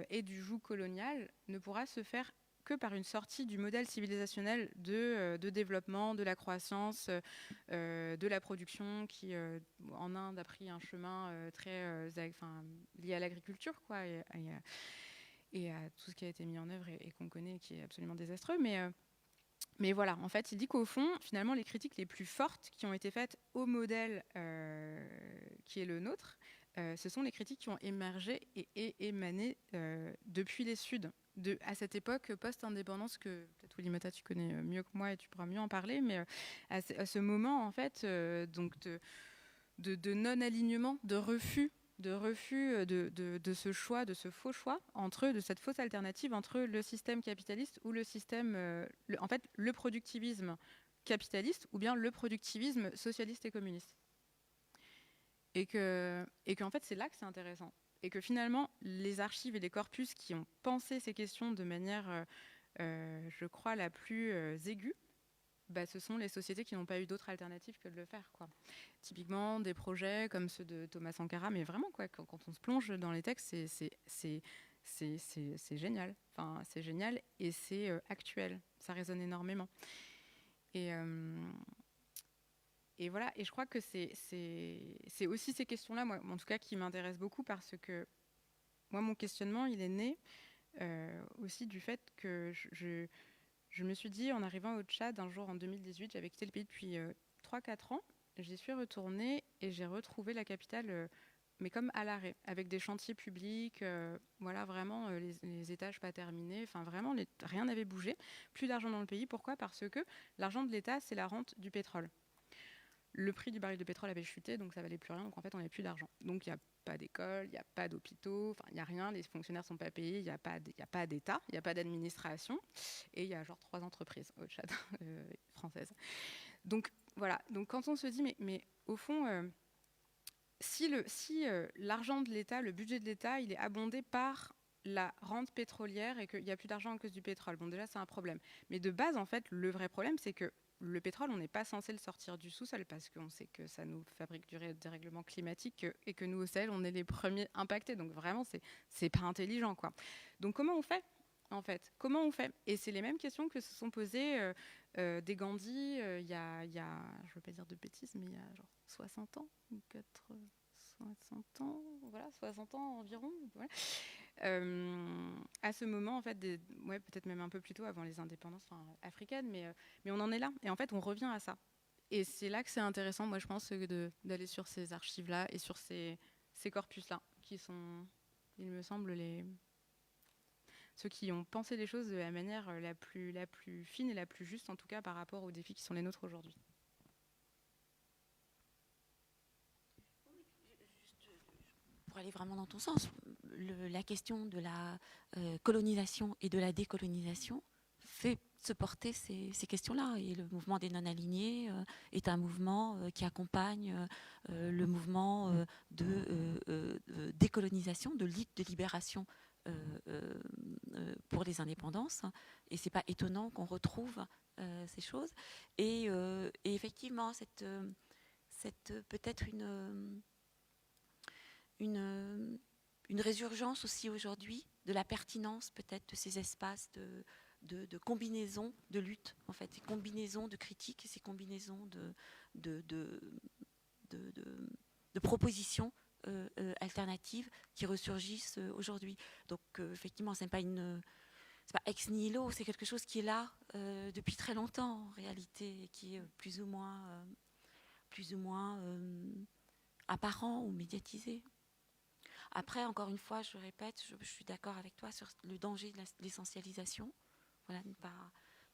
et du joug colonial ne pourra se faire que par une sortie du modèle civilisationnel de développement, de la croissance, de la production, qui en Inde a pris un chemin très lié à l'agriculture, quoi, et à tout ce qui a été mis en œuvre et qu'on connaît, et qui est absolument désastreux. Mais voilà, en fait, il dit qu'au fond, finalement, les critiques les plus fortes qui ont été faites au modèle qui est le nôtre, ce sont les critiques qui ont émergé et émané depuis les Suds. À cette époque post-indépendance, que peut-être Oulimata tu connais mieux que moi et tu pourras mieux en parler, mais à ce moment, en fait, donc de non-alignement, de refus de ce choix, de ce faux choix, de cette fausse alternative entre le système capitaliste ou le système, le productivisme capitaliste ou bien le productivisme socialiste et communiste. Et qu'en fait, c'est là que c'est intéressant. Et que finalement, les archives et les corpus qui ont pensé ces questions de manière, je crois, la plus aiguë, ce sont les sociétés qui n'ont pas eu d'autre alternative que de le faire, quoi. Typiquement, des projets comme ceux de Thomas Sankara, mais vraiment, quoi, quand on se plonge dans les textes, c'est génial. Enfin, c'est génial et c'est actuel. Ça résonne énormément. Et voilà, et je crois que c'est aussi ces questions-là, moi, en tout cas, qui m'intéressent beaucoup, parce que moi, mon questionnement, il est né aussi du fait que je me suis dit, en arrivant au Tchad, un jour en 2018, j'avais quitté le pays depuis 3-4 ans, j'y suis retournée et j'ai retrouvé la capitale, mais comme à l'arrêt, avec des chantiers publics, voilà, vraiment les étages pas terminés, enfin vraiment, rien n'avait bougé, plus d'argent dans le pays. Pourquoi ? Parce que l'argent de l'État, c'est la rente du pétrole. Le prix du baril de pétrole avait chuté, donc ça valait plus rien, donc en fait on n'avait plus d'argent. Donc il n'y a pas d'école, il n'y a pas d'hôpitaux, enfin il n'y a rien, les fonctionnaires ne sont pas payés, il n'y a pas d'État, il n'y a pas d'administration, et il y a genre 3 entreprises au Tchad françaises. Donc voilà, donc quand on se dit, mais au fond, si l'argent de l'État, le budget de l'État, il est abondé par la rente pétrolière et qu'il n'y a plus d'argent à cause du pétrole, bon déjà c'est un problème. Mais de base, en fait, le vrai problème, c'est que le pétrole, on n'est pas censé le sortir du sous-sol, parce qu'on sait que ça nous fabrique du dérèglement climatique et que nous, au Sahel, on est les premiers impactés. Donc vraiment, c'est pas intelligent, quoi. Donc comment on fait, en fait ? Comment on fait ? Et c'est les mêmes questions que se sont posées des Gandhi il y a, je ne veux pas dire de bêtises, mais il y a genre 60 ans, 60 ans, voilà, 60 ans environ, voilà. À ce moment, en fait, peut-être même un peu plus tôt, avant les indépendances africaines, mais on en est là. Et en fait, on revient à ça. Et c'est là que c'est intéressant, moi, je pense, d'aller sur ces archives-là et sur ces corpus-là, qui sont, il me semble, ceux qui ont pensé les choses de la manière la plus fine et la plus juste, en tout cas, par rapport aux défis qui sont les nôtres aujourd'hui. Pour aller vraiment dans ton sens, la question de la colonisation et de la décolonisation fait se porter ces questions-là. Et le mouvement des non-alignés est un mouvement qui accompagne le mouvement de décolonisation, de lutte de libération pour les indépendances. Et c'est pas étonnant qu'on retrouve ces choses. Et effectivement, cette peut-être une résurgence aussi aujourd'hui de la pertinence peut-être de ces espaces de combinaison de lutte, en fait, ces combinaisons de critiques, ces combinaisons de propositions alternatives qui ressurgissent aujourd'hui. Donc effectivement, ce n'est pas c'est pas ex nihilo, c'est quelque chose qui est là depuis très longtemps en réalité, et qui est plus ou moins apparent ou médiatisé. Après, encore une fois, je répète, je suis d'accord avec toi sur le danger de l'essentialisation. Voilà,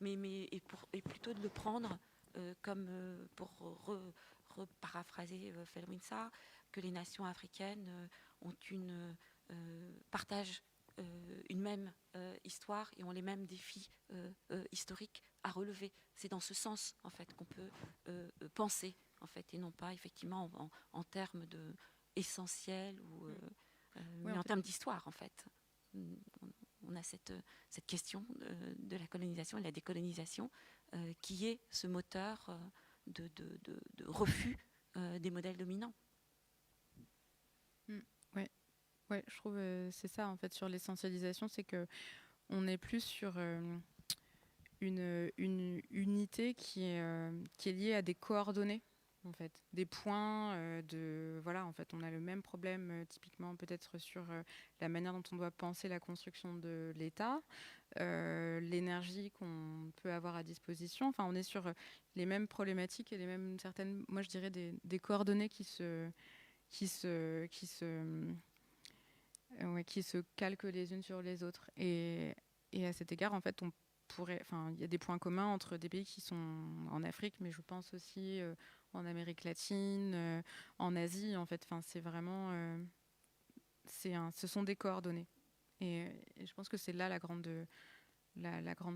et plutôt de le prendre comme, pour reparaphraser Felwinsa, que les nations africaines partagent une même histoire et ont les mêmes défis historiques à relever. C'est dans ce sens, en fait, qu'on peut penser, en fait, et non pas, effectivement, en termes de essentiel ou mais en termes d'histoire, en fait. On a cette question de la colonisation et de la décolonisation qui est ce moteur de refus des modèles dominants. Ouais, je trouve c'est ça en fait sur l'essentialisation, c'est que on est plus sur une unité qui est liée à des coordonnées en fait, des points voilà, en fait, on a le même problème typiquement peut-être sur la manière dont on doit penser la construction de l'État, l'énergie qu'on peut avoir à disposition. Enfin, on est sur les mêmes problématiques et les mêmes certaines, moi je dirais des coordonnées qui se calquent les unes sur les autres. Et à cet égard, en fait, il y a des points communs entre des pays qui sont en Afrique, mais je pense aussi en Amérique latine, en Asie. En fait, c'est vraiment, ce sont des coordonnées. Et je pense que c'est là la grande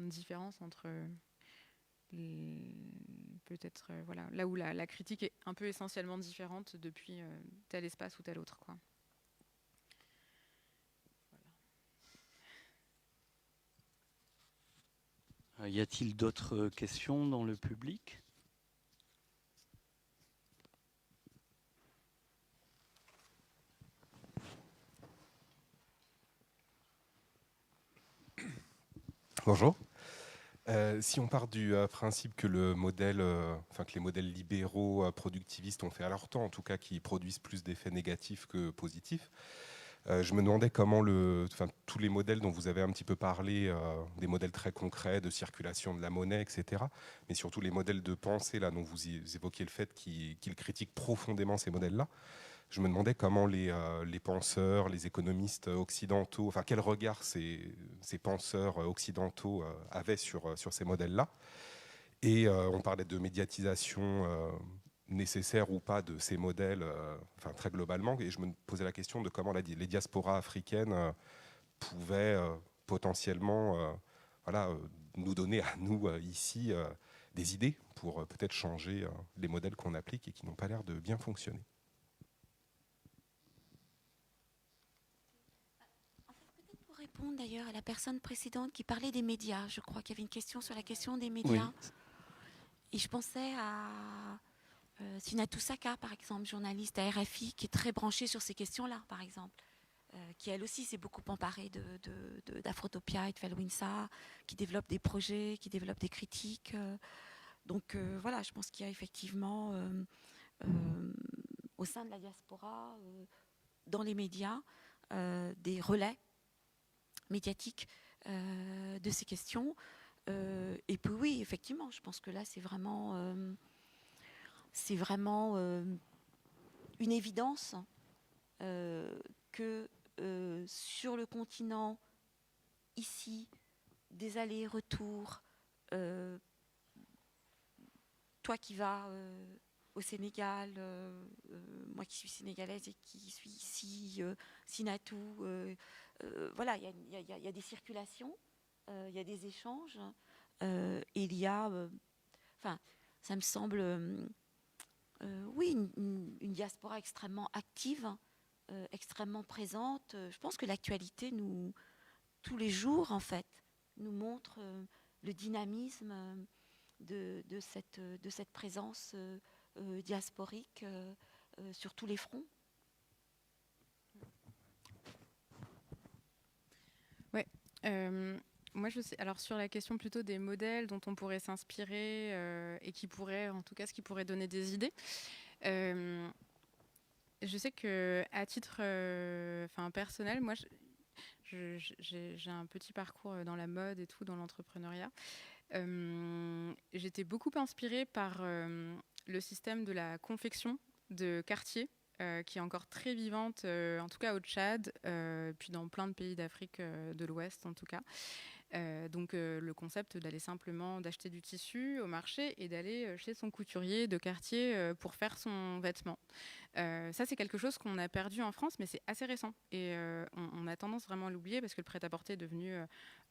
différence entre peut-être voilà, là où la critique est un peu essentiellement différente depuis tel espace ou tel autre, quoi. Y a-t-il d'autres questions dans le public ? Bonjour. Si on part du principe que que les modèles libéraux productivistes ont fait à leur temps, en tout cas qui produisent plus d'effets négatifs que positifs, je me demandais comment tous les modèles dont vous avez un petit peu parlé, des modèles très concrets de circulation de la monnaie, etc., mais surtout les modèles de pensée là, dont vous évoquiez le fait qu'ils critiquent profondément ces modèles-là, je me demandais comment les penseurs, les économistes occidentaux, enfin quel regard ces penseurs occidentaux avaient sur ces modèles-là. Et on parlait de médiatisation nécessaire ou pas de ces modèles, très globalement. Et je me posais la question de comment les diasporas africaines pouvaient potentiellement nous donner à nous ici des idées pour peut-être changer les modèles qu'on applique et qui n'ont pas l'air de bien fonctionner. Pour répondre d'ailleurs à la personne précédente qui parlait des médias, je crois qu'il y avait une question sur la question des médias. Oui. Et je pensais à Sinatou Saka, par exemple, journaliste à RFI, qui est très branchée sur ces questions-là, par exemple, qui elle aussi s'est beaucoup emparée d'Afrotopia et de Felwinsa, qui développe des projets, qui développe des critiques. Donc voilà, je pense qu'il y a effectivement, au sein de la diaspora, dans les médias, des relais médiatiques de ces questions. Et puis oui, effectivement, je pense que là, c'est vraiment une évidence que sur le continent, ici, des allers-retours, toi qui vas au Sénégal, moi qui suis sénégalaise et qui suis ici, Sinatou, voilà, il y a des circulations, il y a des échanges, et il y a, ça me semble, oui, une diaspora extrêmement active, extrêmement présente. Je pense que l'actualité tous les jours, en fait, nous montre le dynamisme de cette présence diasporique sur tous les fronts. Ouais. Moi, alors sur la question plutôt des modèles dont on pourrait s'inspirer et qui pourraient, en tout cas, ce qui pourrait donner des idées. Je sais que à titre personnel, moi, j'ai un petit parcours dans la mode et tout, dans l'entrepreneuriat. J'étais beaucoup inspirée par le système de la confection de Cartier, qui est encore très vivante, en tout cas au Tchad, puis dans plein de pays d'Afrique de l'Ouest en tout cas. Donc le concept d'acheter du tissu au marché et d'aller chez son couturier de quartier pour faire son vêtement. Ça, c'est quelque chose qu'on a perdu en France, mais c'est assez récent. Et on a tendance vraiment à l'oublier parce que le prêt-à-porter est devenu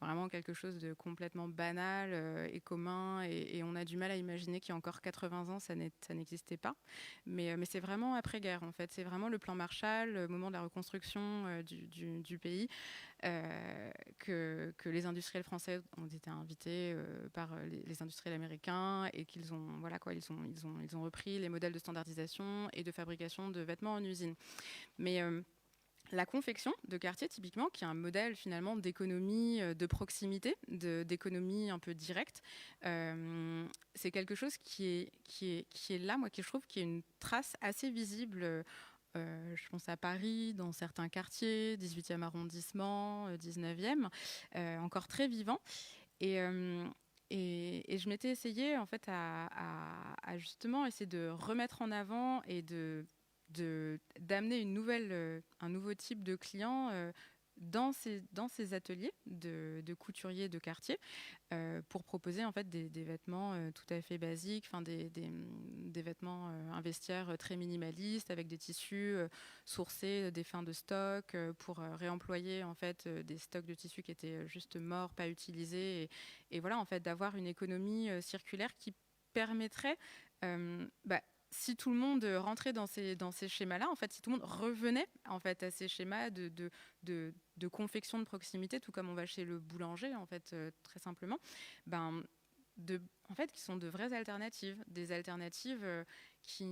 vraiment quelque chose de complètement banal et commun. Et on a du mal à imaginer qu'il y a encore 80 ans, ça n'existait pas. Mais c'est vraiment après-guerre, en fait. C'est vraiment le plan Marshall, le moment de la reconstruction du pays, que les industriels français ont été invités par les industriels américains et qu'ils ont, voilà quoi, ils ont repris les modèles de standardisation et de fabrication de vêtements en usine. Mais la confection de Cartier, typiquement, qui est un modèle finalement d'économie de proximité, d'économie un peu directe, c'est quelque chose qui est là, moi, qui je trouve qui est une trace assez visible. Je pense à Paris, dans certains quartiers, 18e arrondissement, 19e, encore très vivant. Et je m'étais essayée en fait à justement essayer de remettre en avant et d'amener un nouveau type de client dans ces ateliers de couturiers de quartier pour proposer en fait des vêtements tout à fait basiques, enfin des vêtements, un vestiaire très minimaliste avec des tissus sourcés, des fins de stock pour réemployer en fait des stocks de tissus qui étaient juste morts, pas utilisés et voilà en fait d'avoir une économie circulaire qui permettrait si tout le monde rentrait dans ces schémas-là, en fait, si tout le monde revenait en fait à ces schémas de confection de proximité, tout comme on va chez le boulanger, en fait, très simplement, en fait, qui sont de vraies alternatives, des alternatives qui,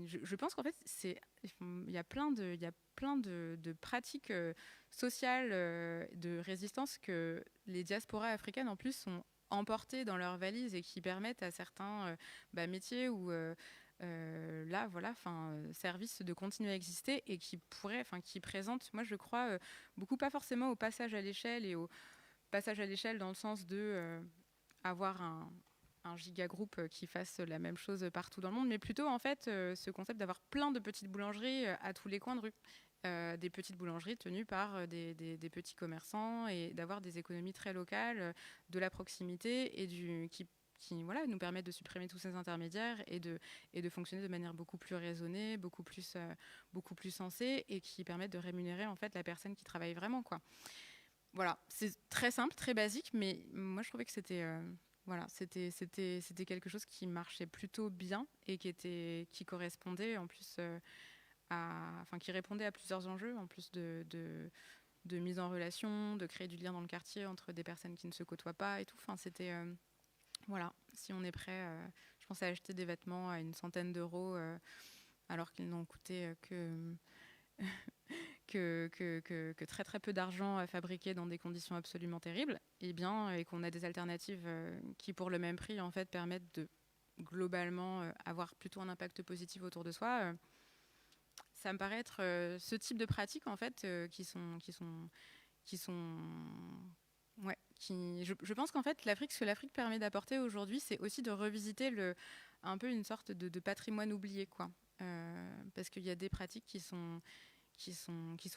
je pense qu'en fait, il y a plein de pratiques sociales de résistance que les diasporas africaines en plus sont emportées dans leurs valises et qui permettent à certains métiers ou là, voilà, service de continuer à exister et qui présente, moi je crois, beaucoup pas forcément au passage à l'échelle et au passage à l'échelle dans le sens de avoir un gigagroupe qui fasse la même chose partout dans le monde, mais plutôt en fait ce concept d'avoir plein de petites boulangeries à tous les coins de rue. Des petites boulangeries tenues par des petits commerçants et d'avoir des économies très locales, de la proximité et qui voilà, nous permettent de supprimer tous ces intermédiaires et de fonctionner de manière beaucoup plus raisonnée, beaucoup plus sensée et qui permettent de rémunérer en fait la personne qui travaille vraiment, quoi. Voilà, c'est très simple, très basique, mais moi je trouvais que c'était quelque chose qui marchait plutôt bien et qui correspondait en plus qui répondait à plusieurs enjeux en plus de mise en relation, de créer du lien dans le quartier entre des personnes qui ne se côtoient pas et tout. Enfin, c'était voilà, si on est prêt, je pense à acheter des vêtements à une centaine d'euros alors qu'ils n'ont coûté que très très peu d'argent à fabriquer dans des conditions absolument terribles, et qu'on a des alternatives qui pour le même prix en fait permettent de globalement avoir plutôt un impact positif autour de soi. Ça me paraît être ce type de pratiques en fait qui sont ouais, je pense qu'en fait ce que l'Afrique permet d'apporter aujourd'hui, c'est aussi de revisiter un peu une sorte de patrimoine oublié, quoi. Parce qu'il y a des pratiques qui sont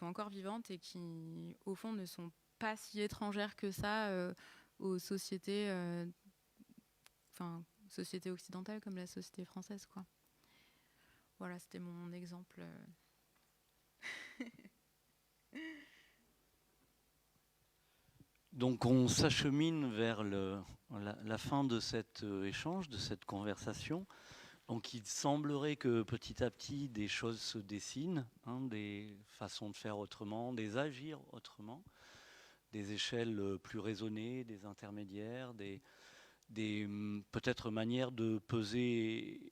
encore vivantes et qui, au fond, ne sont pas si étrangères que ça aux sociétés, sociétés occidentales comme la société française, quoi. Voilà, c'était mon exemple. Donc on s'achemine vers la fin de cet échange, de cette conversation. Donc il semblerait que petit à petit des choses se dessinent, des façons de faire autrement, des agir autrement, des échelles plus raisonnées, des intermédiaires, des peut-être manières de peser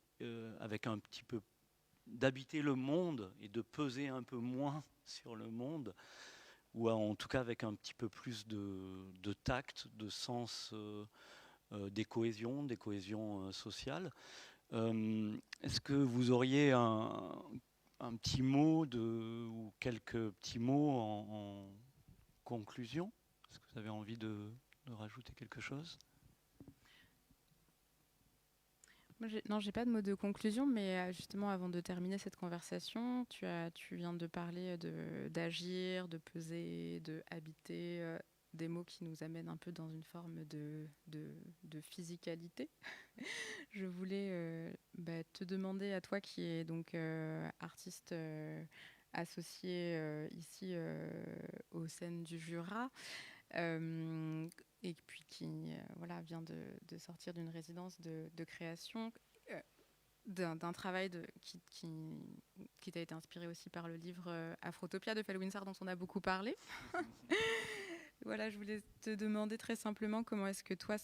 avec un petit peu, d'habiter le monde et de peser un peu moins sur le monde, ou en tout cas avec un petit peu plus de tact, de sens des cohésions sociales. Est-ce que vous auriez un petit mot ou quelques petits mots conclusion. Est-ce que vous avez envie de rajouter quelque chose ? Non, j'ai pas de mot de conclusion, mais justement, avant de terminer cette conversation, tu viens de parler d'agir, de peser, de habiter, des mots qui nous amènent un peu dans une forme de physicalité. Je voulais te demander à toi qui es donc artiste associé ici aux Scènes du Jura, et puis qui vient de sortir d'une résidence de création, d'un travail qui t'a été inspiré aussi par le livre Afrotopia de Felwinsar dont on a beaucoup parlé. Voilà, je voulais te demander très simplement comment est-ce que toi,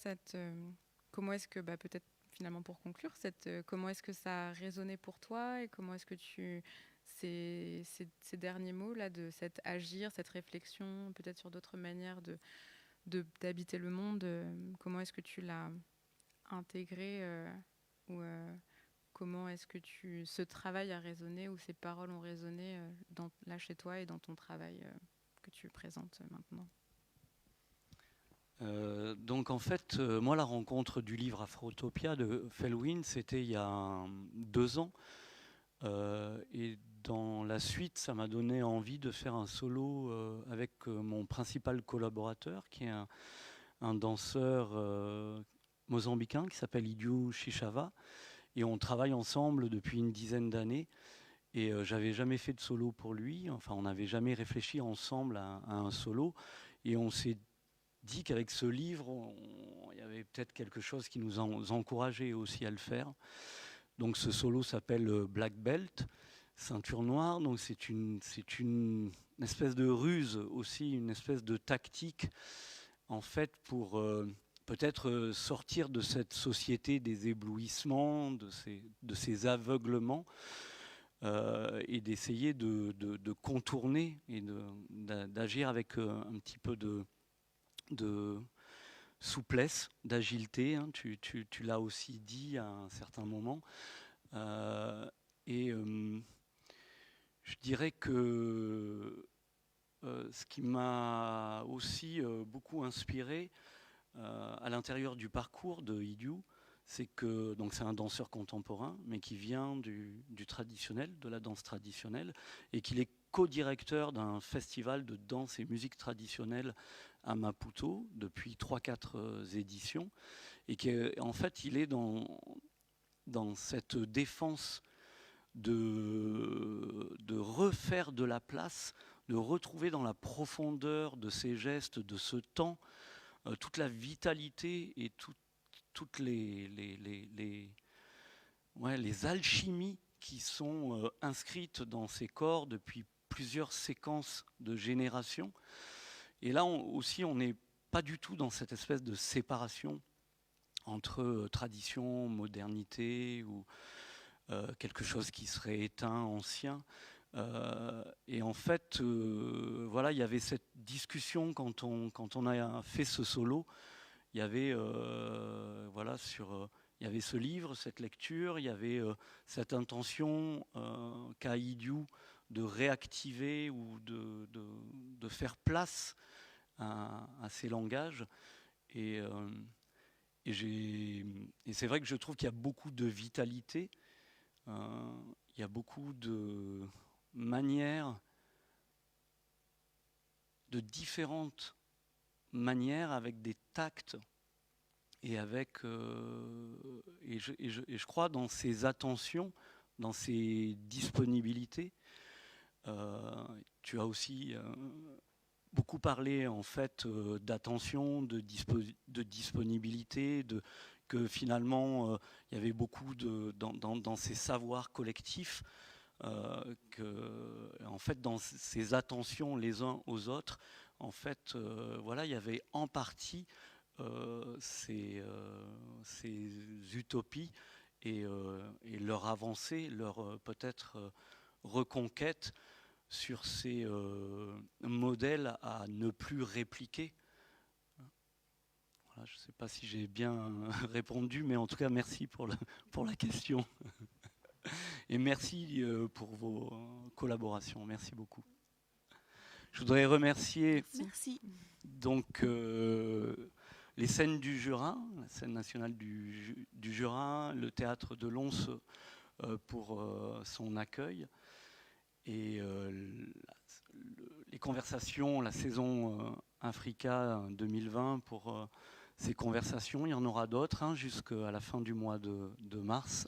peut-être finalement pour conclure, comment est-ce que ça a résonné pour toi et comment est-ce que ces derniers mots là de cet agir, cette réflexion, peut-être sur d'autres manières d'habiter le monde, comment est-ce que tu l'as intégré comment est-ce que ce travail a résonné ou ces paroles ont résonné là chez toi et dans ton travail que tu présentes maintenant? Donc en fait, moi la rencontre du livre Afrotopia de Felwine, c'était il y a 2 ans. Et dans la suite, ça m'a donné envie de faire un solo avec mon principal collaborateur, qui est un danseur mozambicain qui s'appelle Idiou Chichava. Et on travaille ensemble depuis une dizaine d'années. Et j'avais jamais fait de solo pour lui. Enfin, on n'avait jamais réfléchi ensemble à un solo. Et on s'est dit qu'avec ce livre, il y avait peut-être quelque chose qui nous encourageait aussi à le faire. Donc ce solo s'appelle Black Belt, ceinture noire. Donc c'est une espèce de ruse aussi, une espèce de tactique en fait pour peut-être sortir de cette société des éblouissements, de ces aveuglements et d'essayer de contourner et d'agir avec un petit peu de souplesse, d'agilité, hein, tu l'as aussi dit à un certain moment. Je dirais que ce qui m'a aussi beaucoup inspiré à l'intérieur du parcours de Idiou, c'est que donc c'est un danseur contemporain, mais qui vient du traditionnel, de la danse traditionnelle, et qu'il est co-directeur d'un festival de danse et musique traditionnelle à Maputo depuis 3-4 éditions, et qu'en fait il est dans cette défense de refaire de la place, de retrouver dans la profondeur de ces gestes, de ce temps, toute la vitalité et toutes les alchimies qui sont inscrites dans ces corps depuis plusieurs séquences de générations. Et là aussi, on n'est pas du tout dans cette espèce de séparation entre tradition, modernité ou quelque chose qui serait éteint, ancien. Et en fait, voilà, il y avait cette discussion quand on a fait ce solo. Il y avait il y avait ce livre, cette lecture, il y avait cette intention qu'a Idiou de réactiver ou de faire place à ces langages. Et c'est vrai que je trouve qu'il y a beaucoup de vitalité, il y a beaucoup de manières, de différentes manières, avec des tacts et avec et je crois dans ces attentions, dans ces disponibilités. Tu as aussi beaucoup parlé en fait d'attention, de disponibilité, que finalement il y avait beaucoup dans ces savoirs collectifs, que en fait dans ces attentions les uns aux autres, en fait voilà, il y avait en partie ces utopies et leur avancée, leur peut-être reconquête sur ces modèles à ne plus répliquer. Voilà, je ne sais pas si j'ai bien répondu, mais en tout cas, merci pour la question. Et merci pour vos collaborations. Merci beaucoup. Je voudrais remercier Merci. donc les scènes du Jura, la scène nationale du Jura, le théâtre de Lons pour son accueil, et les conversations, la saison Africa 2020 pour ces conversations. Il y en aura d'autres jusqu'à la fin du mois de mars.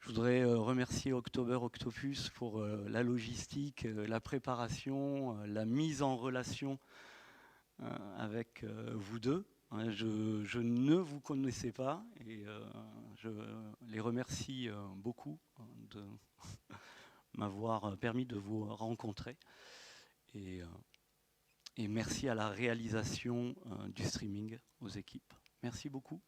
Je voudrais remercier October Octopus pour la logistique, la préparation, la mise en relation avec vous deux. Je ne vous connaissais pas et je les remercie beaucoup de m'avoir permis de vous rencontrer. Et merci à la réalisation du streaming, aux équipes. Merci beaucoup.